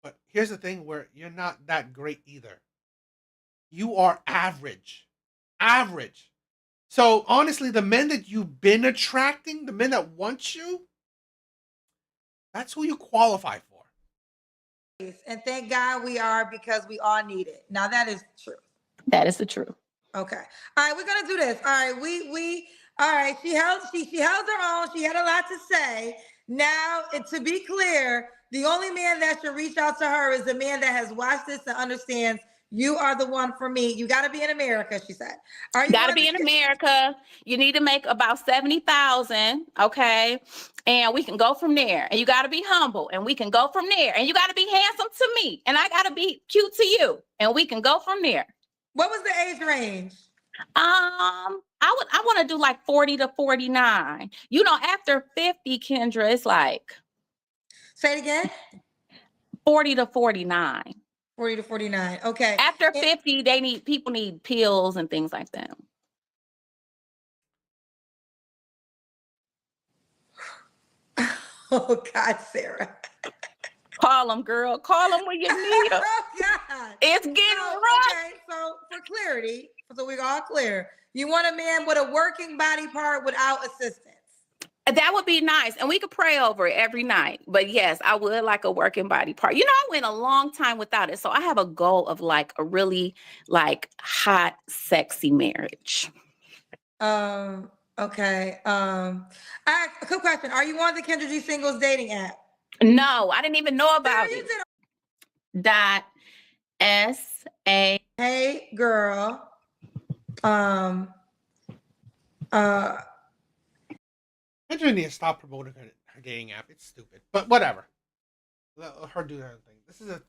but here's the thing where you're not that great either. You are average. Average. So honestly, the men that you've been attracting, the men that want you, that's who you qualify for. And thank God we are, because we all need it. Now that is true. That is the truth. Okay. All right, we're gonna do this. All right, we all right, she held her own. She had a lot to say. Now, to be clear, the only man that should reach out to her is the man that has watched this and understands you are the one for me. You gotta be in America, she said. Are you Gotta be in America. You need to make about 70,000, okay? And we can go from there. And you gotta be humble, and we can go from there. And you gotta be handsome to me, and I gotta be cute to you, and we can go from there. What was the age range? I want to do like 40 to 49. You know, after 50, Kendra, it's like, say it again. 40 to 49. 40 to 49. Okay. After 50, people need pills and things like that. Oh God, Sarah. Call them, girl. Call them when you need them. Oh God. It's getting rough. Okay, so for clarity, so we're all clear. You want a man with a working body part without assistance. That would be nice. And we could pray over it every night. But yes, I would like a working body part. You know, I went a long time without it. So I have a goal of like a really like hot, sexy marriage. Okay. A quick question. Are you on the Kendra G Singles dating app? No, I didn't even know about it. .SA. Hey girl. Kendra needs to stop promoting her dating app. It's stupid. But whatever. Let her do her thing. This is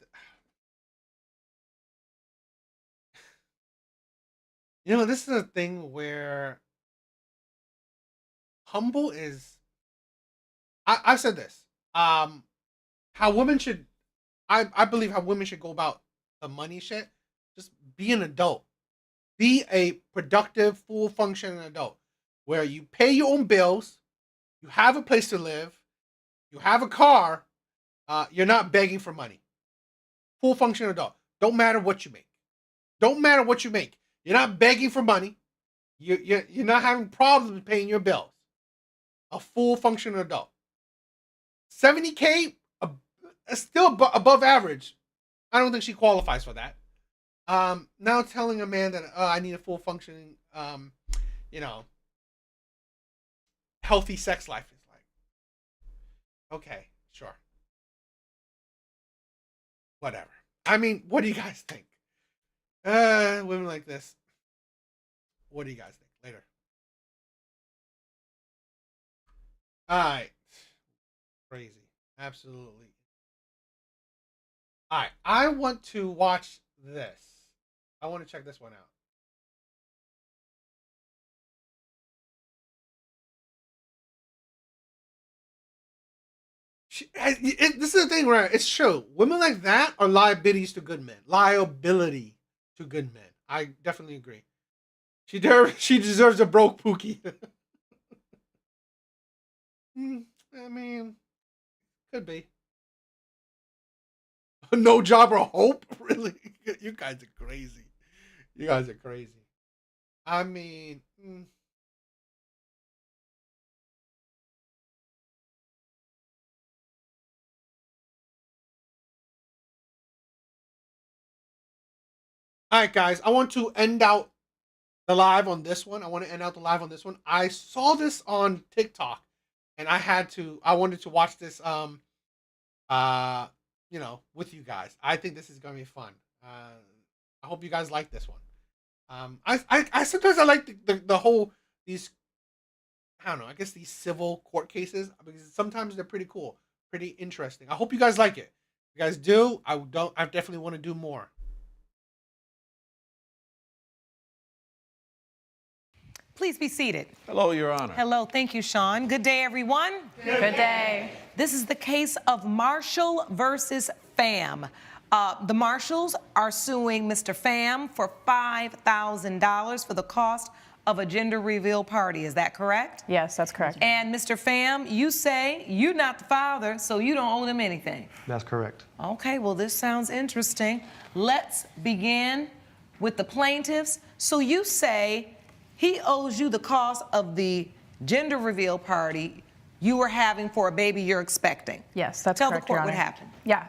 you know, this is a thing where humble is I've said this. How women should I believe how women should go about the money shit. Just be an adult. Be a productive, full functioning adult. Where you pay your own bills, you have a place to live, you have a car, you're not begging for money. Full functioning adult. Don't matter what you make. Don't matter what you make. You're not begging for money. You're not having problems with paying your bills. A full functioning adult. 70K, still above average. I don't think she qualifies for that. Now telling a man that I need a full functioning, you know, healthy sex life is like, okay, sure. Whatever. I mean, what do you guys think? Women like this. What do you guys think? Later. All right. Crazy. Absolutely. All right, I want to watch this. I want to check this one out. This is the thing where it's true. Women like that are liabilities to good men. Liability to good men. I definitely agree. She deserves a broke Pookie. I mean, could be. No job or hope? Really? You guys are crazy. You guys are crazy. I mean, all right, guys. I want to end out the live on this one. I want to end out the live on this one. I saw this on TikTok, and I wanted to watch this. With you guys. I think this is gonna be fun. I hope you guys like this one. I sometimes I like the whole these. I don't know. I guess these civil court cases because sometimes they're pretty cool, pretty interesting. I hope you guys like it. If you guys do, I definitely want to do more. Please be seated. Hello, Your Honor. Hello, thank you, Sean. Good day, everyone. Good day. This is the case of Marshall versus Pham. The Marshalls are suing Mr. Pham for $5,000 for the cost of a gender reveal party. Is that correct? Yes, that's correct. And Mr. Pham, you say you're not the father, so you don't owe them anything. That's correct. Okay, well, this sounds interesting. Let's begin with the plaintiffs. So you say he owes you the cost of the gender reveal party you were having for a baby you're expecting. Yes, that's Tell correct, the court Your what Honor. happened. Yeah,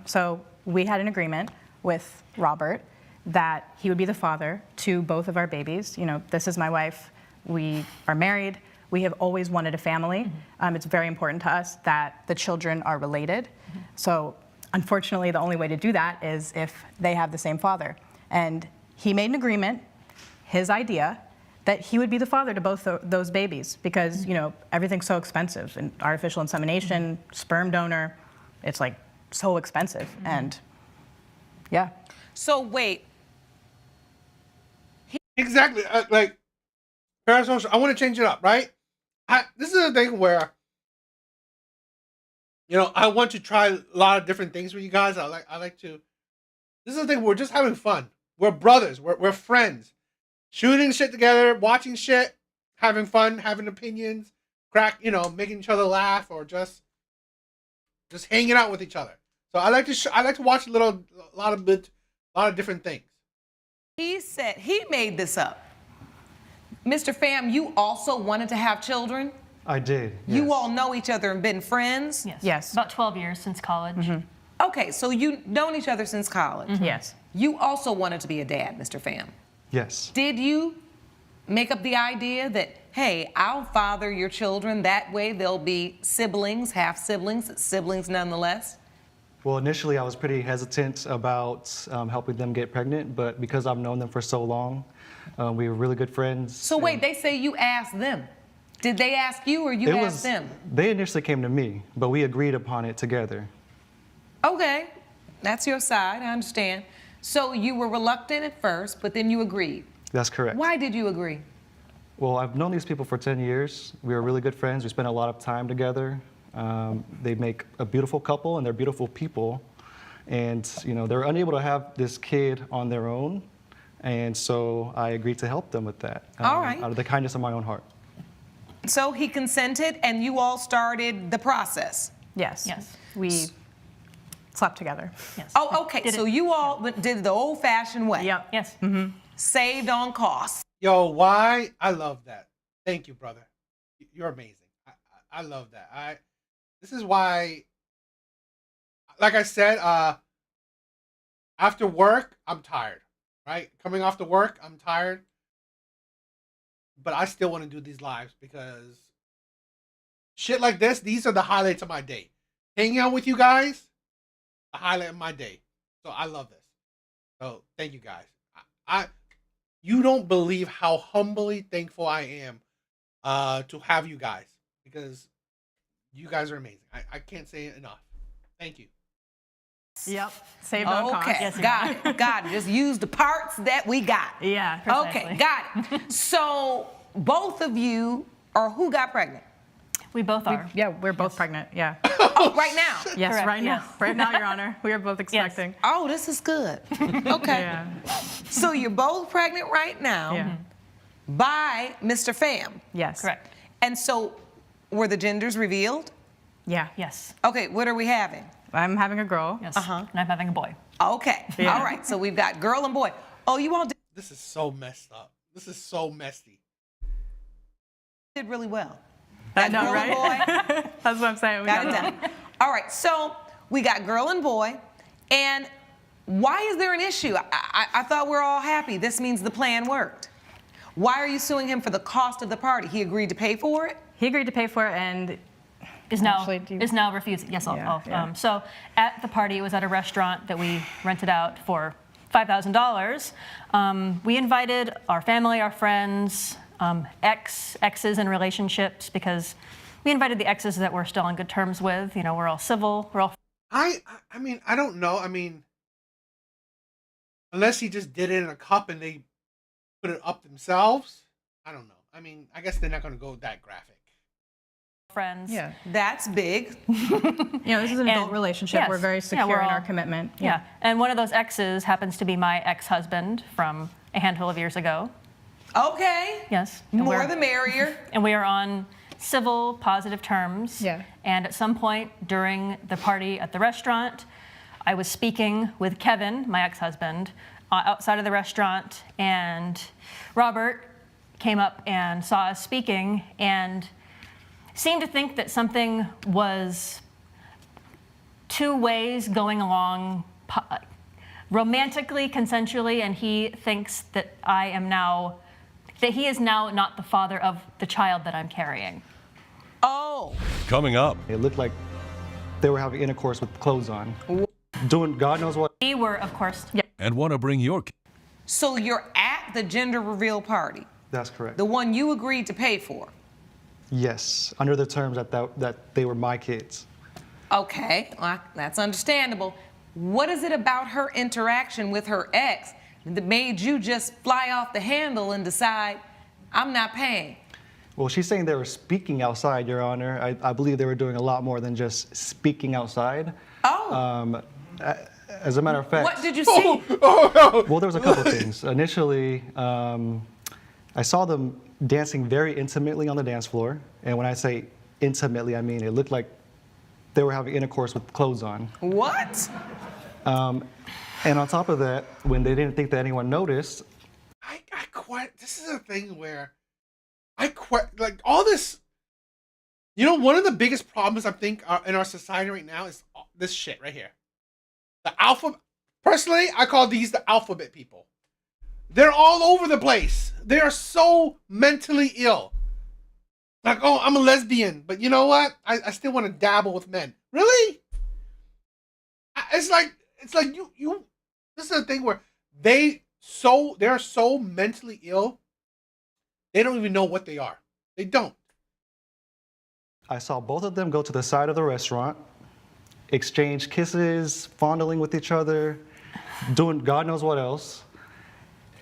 so we had an agreement with Robert that he would be the father to both of our babies. You know, this is my wife. We are married. We have always wanted a family. It's very important to us that the children are related. So unfortunately, the only way to do that is if they have the same father. And he made an agreement, his idea, that he would be the father to both those babies because, you know, everything's so expensive. And artificial insemination, sperm donor, it's like so expensive. And yeah. So wait. Exactly. Like, parasocial. I want to change it up, right? This is a thing where, I want to try a lot of different things with you guys. I like to. This is the thing. We're just having fun. We're brothers. We're friends. Shooting shit together, watching shit, having fun, having opinions, making each other laugh, or just hanging out with each other. So I like to watch a lot of different things. He said he made this up. Mr. Pham, you also wanted to have children? I did. You all know each other and been friends? Yes. About 12 years since college. Okay, so you've known each other since college? Yes. You also wanted to be a dad, Mr. Pham? Yes. Did you make up the idea that, hey, I'll father your children, that way they'll be siblings, half siblings, siblings nonetheless? Well, initially I was pretty hesitant about helping them get pregnant, but because I've known them for so long, we were really good friends. So wait, they say you asked them. Did they ask you or you asked them? They initially came to me, but we agreed upon it together. Okay, that's your side, I understand. So you were reluctant at first, but then you agreed. That's correct. Why did you agree? Well, I've known these people for 10 years. We were really good friends. We spent a lot of time together. They make a beautiful couple, and they're beautiful people. And, they're unable to have this kid on their own. And so I agreed to help them with that. All right. Out of the kindness of my own heart. So he consented, and you all started the process? Yes. We slept together. Yes. Oh, okay. So you all did the old-fashioned way? Yep. Yes. Saved on costs. Yo, why? I love that. Thank you, brother. You're amazing. I love that. This is why, like I said, after work, I'm tired, right? Coming off the work, I'm tired. But I still want to do these lives because shit like this, these are the highlights of my day. Hanging out with you guys, the highlight of my day. So I love this. So thank you guys. You don't believe how humbly thankful I am to have you guys because you guys are amazing. I can't say it enough. Thank you. Yep. Saved on cost. Okay, Yes, you got are. it. Got it. Just use the parts that we got. Yeah, precisely. Okay, got it. So both of you, or who got pregnant? We both are. We're both pregnant. Yeah. Oh, right now? Yes, Correct, right now. yes. Right now, Your Honor. We are both expecting. Oh, this is good. Okay. Yeah. So you're both pregnant right now Yeah. by Mr. Pham. Yes. Correct. And so were the genders revealed? Yeah. Yes. Okay, what are we having? I'm having a girl. Yes. Uh-huh. And I'm having a boy. Okay. Yeah. All right. So we've got girl and boy. Oh, you all This is so messed up. This is so messy. did really well. I Got know, girl and right? boy. That's what I'm saying. We Got it got done. All right. So we got girl and boy. And why is there an issue? I thought we're all happy. This means the plan worked. Why are you suing him for the cost of the party? He agreed to pay for it? He agreed to pay for it and Is now Actually, do you- is now refusing. Yes, Yeah. so at the party, it was at a restaurant that we rented out for $5,000. We invited our family, our friends, exes in relationships, because we invited the exes that we're still on good terms with. You know, we're all civil. We're all. I mean, I don't know. I mean, unless he just did it in a cup and they put it up themselves. I don't know. I mean, I guess they're not going to go that graphic. Friends. Yeah. That's big. This is an adult relationship. Yes. We're very Yeah, secure we're in all- our commitment. Yeah. And one of those exes happens to be my ex-husband from a handful of years ago. Okay. Yes. And More we're- the merrier. And we are on civil, positive terms. Yeah. And at some point during the party at the restaurant, I was speaking with Kevin, my ex-husband, outside of the restaurant, and Robert came up and saw us speaking and seemed to think that something was two ways going along romantically, consensually, and he thinks that he is now not the father of the child that I'm carrying. Oh. Coming up. It looked like they were having intercourse with clothes on. Doing God knows what. We were, of course. And want to bring your. So you're at the gender reveal party, That's correct. the one you agreed to pay for. Yes, under the terms that they were my kids. Okay, well, that's understandable. What is it about her interaction with her ex that made you just fly off the handle and decide, I'm not paying? Well, she's saying they were speaking outside, Your Honor. I believe they were doing a lot more than just speaking outside. Oh. As a matter of fact. What did you see? Well, there was a couple things. Initially, I saw them dancing very intimately on the dance floor. And when I say intimately, I mean it looked like they were having intercourse with clothes on. What? And on top of that, when they didn't think that anyone noticed. This is a thing where like all this. You know, one of the biggest problems I think in our society right now is this shit right here. The alphabet. Personally, I call these the alphabet people. They're all over the place. They are so mentally ill. Like, oh, I'm a lesbian, but you know what? I still want to dabble with men. Really? It's like you. This is a thing where they're so mentally ill. They don't even know what they are. They don't. I saw both of them go to the side of the restaurant, exchange kisses, fondling with each other, doing God knows what else.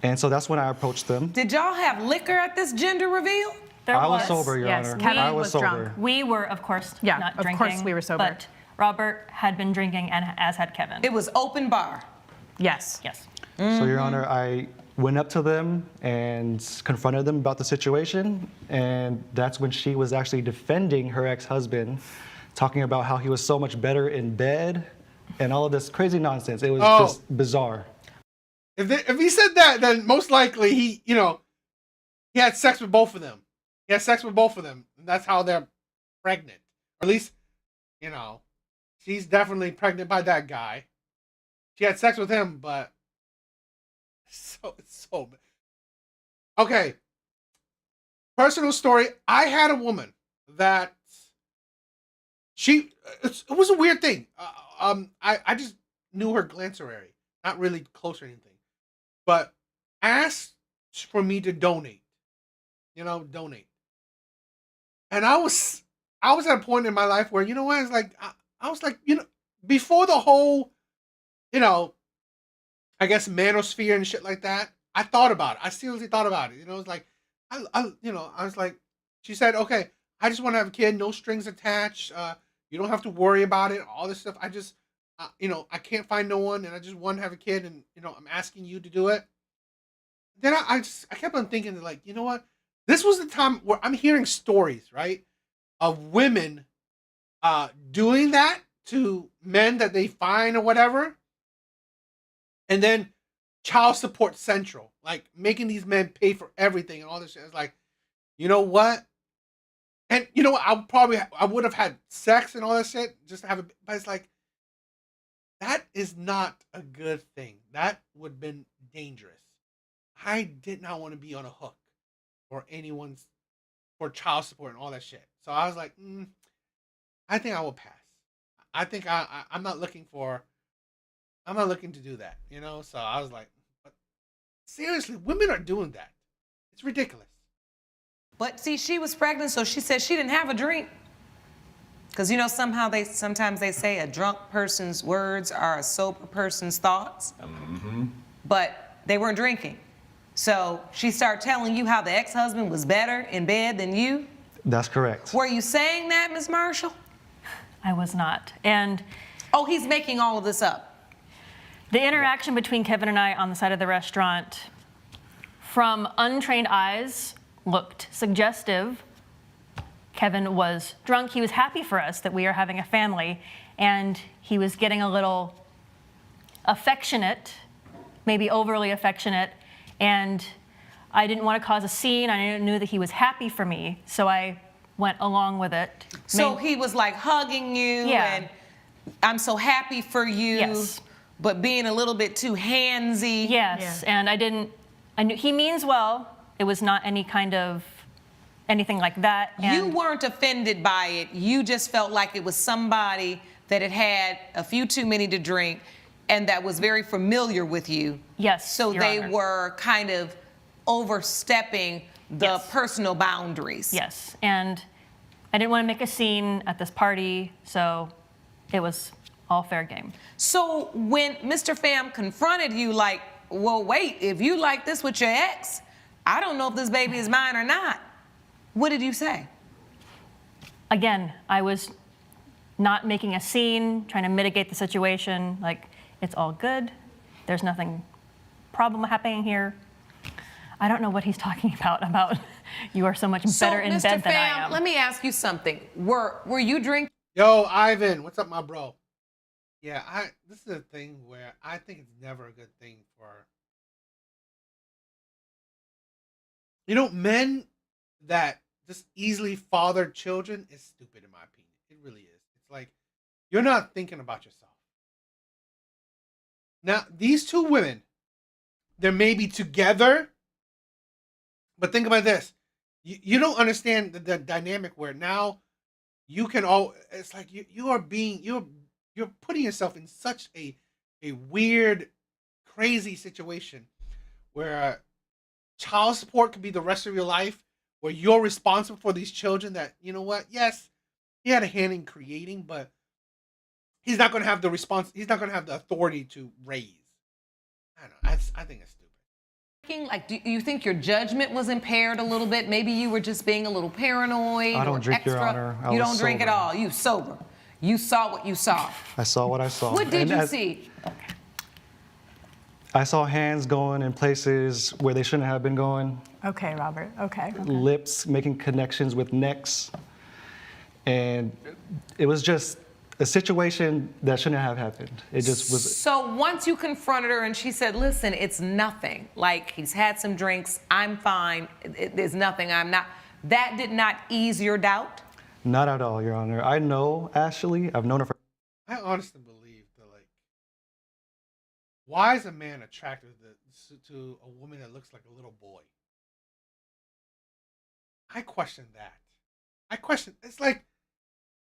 And so that's when I approached them. Did y'all have liquor at this gender reveal? I was sober, Your Honor. Kevin I was sober. drunk. We were, of course, not of drinking. course we were sober. But Robert had been drinking, and as had Kevin. It was open bar. Yes. Yes. So, Your Honor, I went up to them and confronted them about the situation. And that's when she was actually defending her ex-husband, talking about how he was so much better in bed and all of this crazy nonsense. It was just bizarre. If he said that, then most likely he had sex with both of them. He had sex with both of them. And that's how they're pregnant. Or at least, she's definitely pregnant by that guy. She had sex with him, but it's so okay. Personal story. I had a woman that it was a weird thing. I just knew her glancery, not really close or anything, but asked for me to donate. Donate. And I was at a point in my life where I was like, before the whole you know, I guess manosphere and shit like that. I thought about it. I seriously thought about it. You know, it's like, I was like, she said, okay, I just want to have a kid, no strings attached. You don't have to worry about it. All this stuff. I just, I can't find no one, and I just want to have a kid, and I'm asking you to do it. Then I kept on thinking, like, you know what? This was the time where I'm hearing stories, right, of women doing that to men that they find or whatever, and then child support central, like making these men pay for everything and all this shit. It's like, you know what? And you know what? I would have had sex and all that shit just to have it, but it's like, that is not a good thing. That would have been dangerous. I did not want to be on a hook for for child support and all that shit. So I was like, I think I will pass. I think I'm not looking to do that, So I was like, but seriously, women are doing that. It's ridiculous. But see, she was pregnant, so she said she didn't have a drink. Because sometimes they say a drunk person's words are a sober person's thoughts. Mm-hmm. But they weren't drinking. So she started telling you how the ex-husband was better in bed than you. That's correct. Were you saying that, Ms. Marshall? I was not. And oh, he's making all of this up. The interaction between Kevin and I on the side of the restaurant, from untrained eyes, looked suggestive. Kevin was drunk. He was happy for us that we are having a family, and he was getting a little affectionate, maybe overly affectionate, and I didn't want to cause a scene. I knew that he was happy for me, so I went along with it. So he was like hugging you, and I'm so happy for you, but being a little bit too handsy. Yes, and I knew he means well. It was not anything like that. And you weren't offended by it. You just felt like it was somebody that had had a few too many to drink and that was very familiar with you. Yes, so Your they Honor. were kind of overstepping the personal boundaries. Yes, and I didn't want to make a scene at this party, so it was all fair game. So when Mr. Pham confronted you like, well, wait, if you like this with your ex, I don't know if this baby is mine or not. What did you say? Again, I was not making a scene, trying to mitigate the situation. Like, it's all good. There's nothing problem happening here. I don't know what he's talking about you are so much better in bed than I am. Let me ask you something. Were you drinking? Yo, Ivan, what's up, my bro? Yeah, this is a thing where I think it's never a good thing for men that just easily father children is stupid, in my opinion. It really is. It's like, you're not thinking about yourself. Now, these two women, they may be together, but think about this. You don't understand the dynamic where now you can it's like you're putting yourself in such a weird, crazy situation where child support could be the rest of your life, where you're responsible for these children that, you know what, yes, he had a hand in creating, but he's not going to have the authority to raise. I don't know. I think it's stupid. Like, do you think your judgment was impaired a little bit? Maybe you were just being a little paranoid. I don't or drink, extra. Your Honor. You don't drink at all. You sober. You saw what you saw. I saw what I saw. What did you see? I saw hands going in places where they shouldn't have been going. Okay, Robert. Okay. Lips making connections with necks. And it was just a situation that shouldn't have happened. It just was. So once you confronted her and she said, listen, it's nothing. Like, he's had some drinks. I'm fine. There's nothing. I'm not. That did not ease your doubt? Not at all, Your Honor. I know Ashley. I've known her for. I honestly believe that, like, why is a man attracted to a woman that looks like a little boy? I question that. It's like,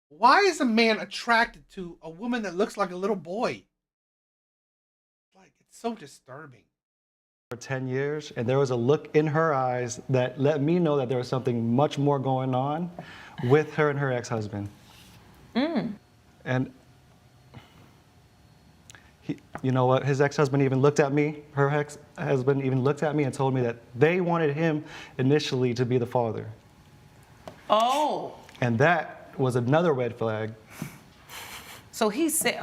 why is a man attracted to a woman that looks like a little boy? Like, it's so disturbing. For 10 years, and there was a look in her eyes that let me know that there was something much more going on with her and her ex-husband. And You know what? His ex-husband even looked at me. Her ex-husband even looked at me and told me that they wanted him initially to be the father. Oh. And that was another red flag. So he said,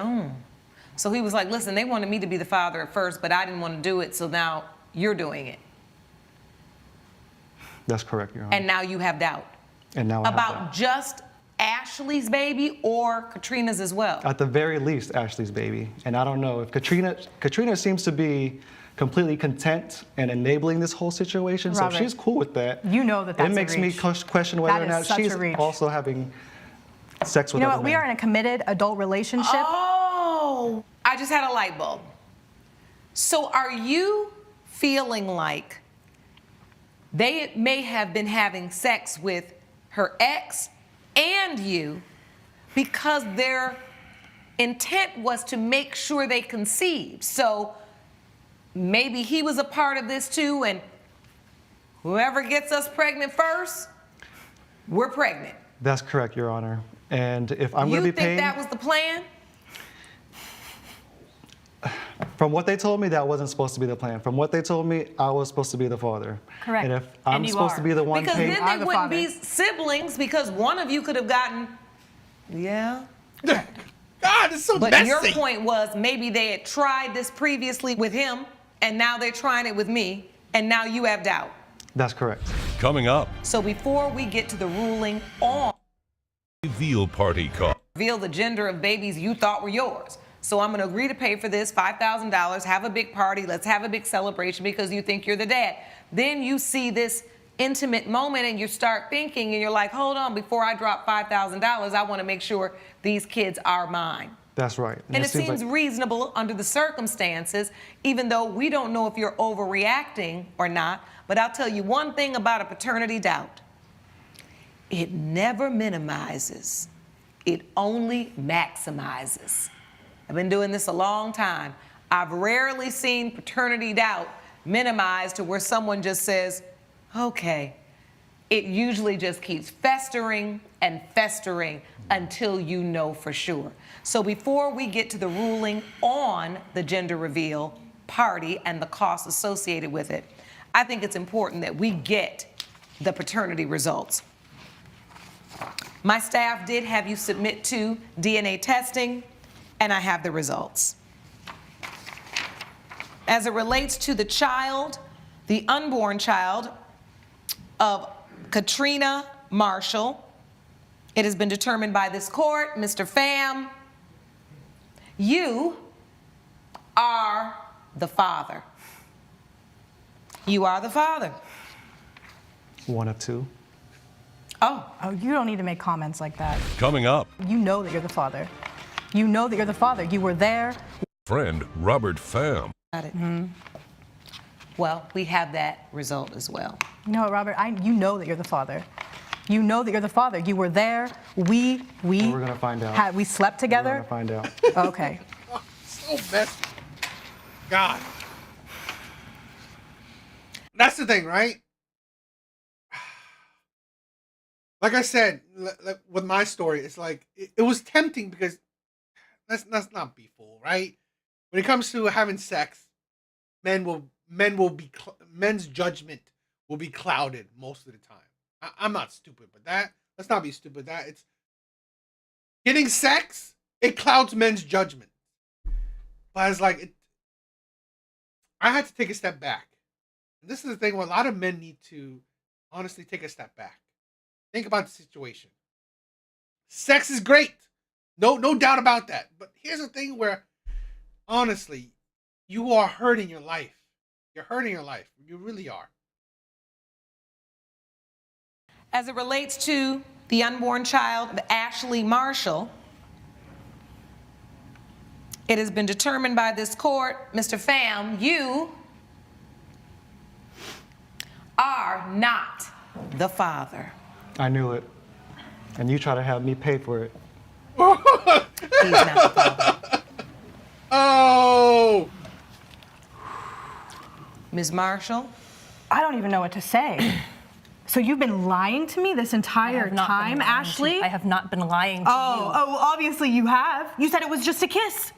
So he was like, listen, they wanted me to be the father at first, but I didn't want to do it, so now you're doing it. That's correct, Your Honor. And now you have doubt. And now I have About doubt. just Ashley's baby or Katrina's as well? At the very least, Ashley's baby. And I don't know if Katrina seems to be completely content and enabling this whole situation. Robert, so if she's cool with that, you know that that's it makes a reach. me question whether That or is not such she's a reach. also having sex with You know other what? We men. are in a committed adult relationship. Oh, I just had a light bulb. So are you feeling like they may have been having sex with her ex and you because their intent was to make sure they conceived? So maybe he was a part of this too, and whoever gets us pregnant first, we're pregnant. That's correct, Your Honor. And if I'm going to be paying... You think that was the plan? From what they told me, that wasn't supposed to be the plan. From what they told me, I was supposed to be the father. Correct. And if I'm supposed to be the one because paying... then they wouldn't be siblings because one of you could have gotten, yeah. God, it's so but messy. your point was maybe they had tried this previously with him, and now they're trying it with me, and now you have doubt. That's correct. Coming up, So before we get to the ruling on reveal party call. reveal the gender of babies you thought were yours. So I'm going to agree to pay for this $5,000, have a big party, let's have a big celebration because you think you're the dad. Then you see this intimate moment and you start thinking and you're like, hold on, before I drop $5,000, I want to make sure these kids are mine. That's right. And it seems like... reasonable under the circumstances, even though we don't know if you're overreacting or not. But I'll tell you one thing about a paternity doubt. It never minimizes. It only maximizes. I've been doing this a long time. I've rarely seen paternity doubt minimized to where someone just says, okay. It usually just keeps festering and festering until you know for sure. So before we get to the ruling on the gender reveal party and the costs associated with it, I think it's important that we get the paternity results. My staff did have you submit to DNA testing, and I have the results. As it relates to the child, the unborn child of Katrina Marshall, it has been determined by this court, Mr. Pham, you are the father. You are the father. One of two. Oh, you don't need to make comments like that. Coming up, You know that you're the father. You know that you're the father. You were there. friend Robert Pham. Got it. Well, we have that result as well. You know what, Robert? You know that you're the father. You know that you're the father. You were there. We We're going to find out. we slept together. We're going to find out. Okay. So messy. God. That's the thing, right? Like I said, with my story, it's like it was tempting because let's not be fooled, right? When it comes to having sex, men's judgment will be clouded most of the time. I'm not stupid, but let's not be stupid. It's getting sex, it clouds men's judgment. But it's like I had to take a step back. And this is the thing where a lot of men need to honestly take a step back. Think about the situation. Sex is great. No doubt about that. But here's the thing where, honestly, you are hurting your life. You're hurting your life. You really are. As it relates to the unborn child of Ashley Marshall, it has been determined by this court, Mr. Pham, you are not the father. I knew it. And you try to have me pay for it. He's not the father. Oh! Ms. Marshall? I don't even know what to say. So you've been lying to me this entire time, Ashley? I have not been lying to you. Oh, obviously you have. You said it was just a kiss.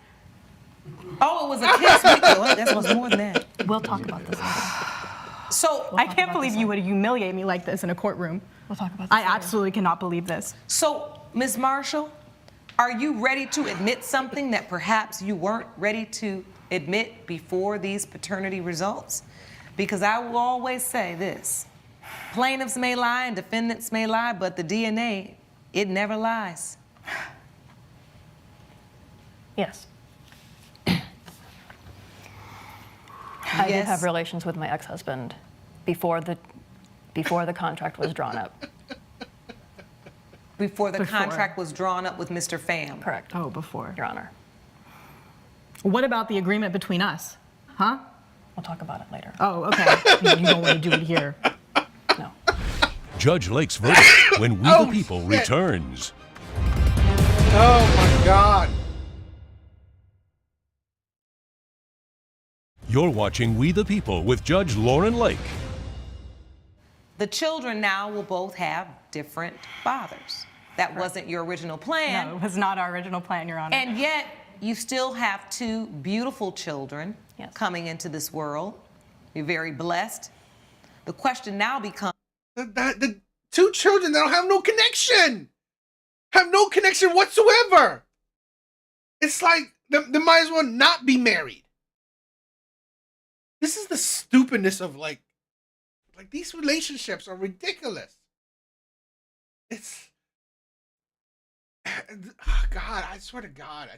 Oh, it was a kiss. That was more than that. We'll talk about this later. So I can't believe you would humiliate me like this in a courtroom. We'll talk about this I absolutely cannot believe this. So, Ms. Marshall, are you ready to admit something that perhaps you weren't ready to admit before these paternity results? Because I will always say this: plaintiffs may lie and defendants may lie, but the DNA, it never lies. Yes. I did have relations with my ex-husband before the contract was drawn up. Before the contract was drawn up with Mr. Pham? Correct. Oh, before. Your Honor. What about the agreement between us? Huh? We'll talk about it later. Oh, okay. You don't want to do it here. No. Judge Lake's verdict when We the People returns. Oh my God. You're watching We the People with Judge Lauren Lake. The children now will both have different fathers. That wasn't your original plan. No, it was not our original plan, Your Honor. And yet, you still have two beautiful children coming into this world. You're very blessed. The question now becomes... The two children that don't have no connection. Have no connection whatsoever. It's like they might as well not be married. This is the stupidness of like these relationships are ridiculous. It's God, I swear to God,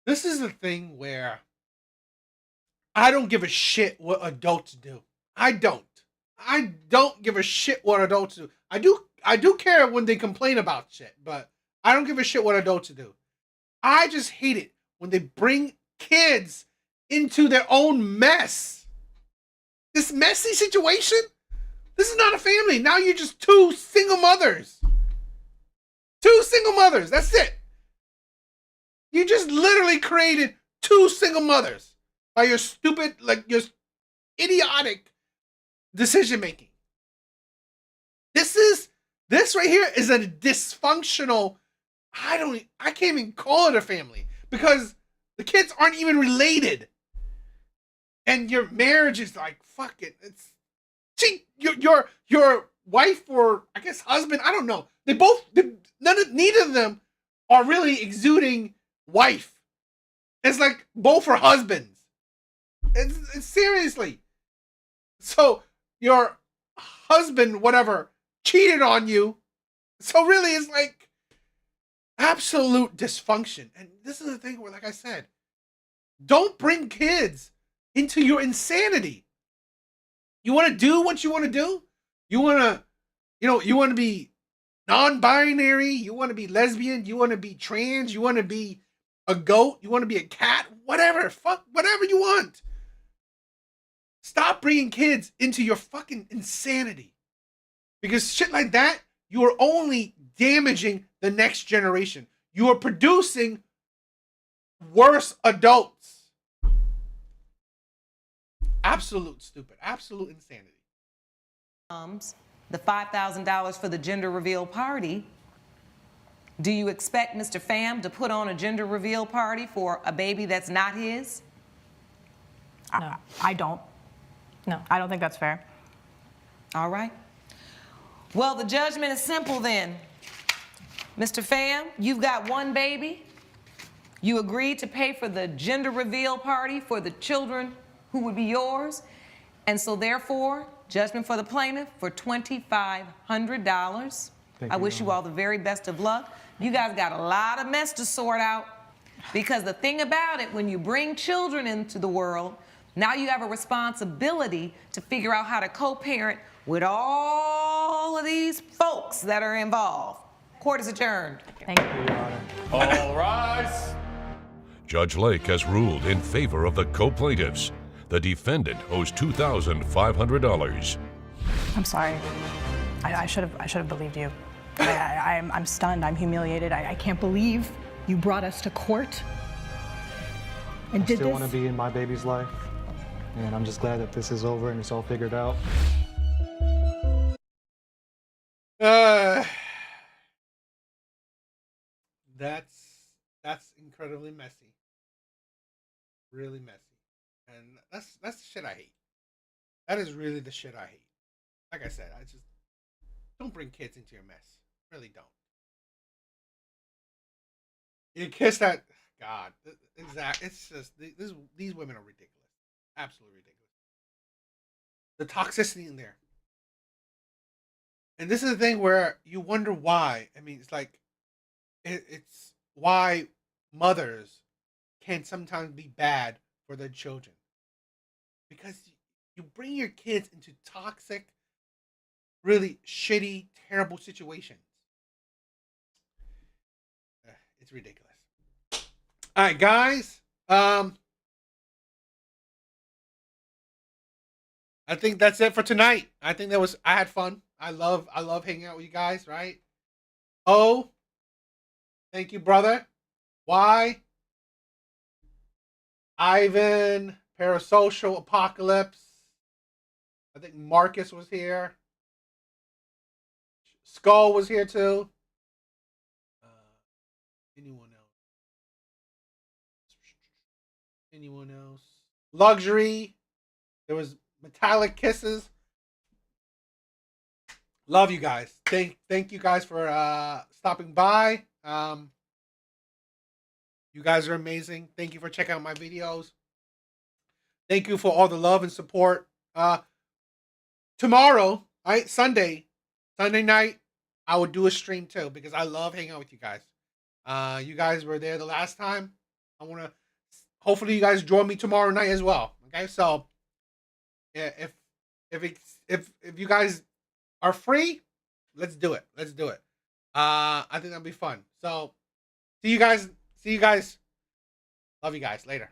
this is the thing where I don't give a shit what adults do. I don't give a shit what adults do. I do care when they complain about shit, but I don't give a shit what adults do. I just hate it when they bring kids into their own mess. This messy situation? This is not a family. Now you're just two single mothers. Two single mothers. That's it. You just literally created two single mothers by your stupid, your idiotic decision making. This right here is a dysfunctional, I can't even call it a family because the kids aren't even related. And your marriage is like, fuck it. Your wife or I guess husband, I don't know. Neither of them are really exuding wife. It's like both are husbands. It's seriously. So your husband, whatever, cheated on you. So really it's like absolute dysfunction. And this is the thing where, like I said, don't bring kids into your insanity. You want to do what you want to do? You want to be non-binary, you want to be lesbian, you want to be trans, you want to be a goat, you want to be a cat, whatever, fuck, whatever you want. Stop bringing kids into your fucking insanity. Because shit like that, you are only damaging the next generation. You are producing worse adults. Absolute stupid. Absolute insanity. The $5,000 for the gender reveal party. Do you expect Mr. Pham to put on a gender reveal party for a baby that's not his? No. I don't. No. I don't think that's fair. All right. Well, the judgment is simple then. Mr. Pham, you've got one baby. You agreed to pay for the gender reveal party for the children who would be yours. And so therefore, judgment for the plaintiff for $2,500. I wish you all the very best of luck. You guys got a lot of mess to sort out because the thing about it, when you bring children into the world, now you have a responsibility to figure out how to co-parent with all of these folks that are involved. Court is adjourned. Thank you, Your Honor. All rise. Judge Lake has ruled in favor of the co-plaintiffs. The defendant owes $2,500. I'm sorry. I should have believed you. I'm stunned. I'm humiliated. I can't believe you brought us to court and I did still this. want to be in my baby's life, and I'm just glad that this is over and it's all figured out. That's That's incredibly messy. Really messy. And that's the shit I hate. That is really the shit I hate. Like I said, I just don't bring kids into your mess. Really don't. You kiss that God. Exactly. It's just these women are ridiculous. Absolutely ridiculous. The toxicity in there. And this is the thing where you wonder why. I mean, it's like it's why mothers can sometimes be bad for their children. Because you bring your kids into toxic, really shitty, terrible situations. It's ridiculous. All right, guys. I think that's it for tonight. I had fun. I love hanging out with you guys, right? Oh, thank you, brother. Y, Ivan, Parasocial, Apocalypse. I think Marcus was here. Skull was here too. Anyone else? Anyone else? Luxury. There was Metallic Kisses. Love you guys. Thank you guys for stopping by. You guys are amazing. Thank you for checking out my videos. Thank you for all the love and support. Tomorrow, Sunday night, I will do a stream too because I love hanging out with you guys. You guys were there the last time. Hopefully you guys join me tomorrow night as well. Okay, so yeah, if you guys are free, let's do it. Let's do it. I think that'll be fun. So see you guys. Love you guys. Later.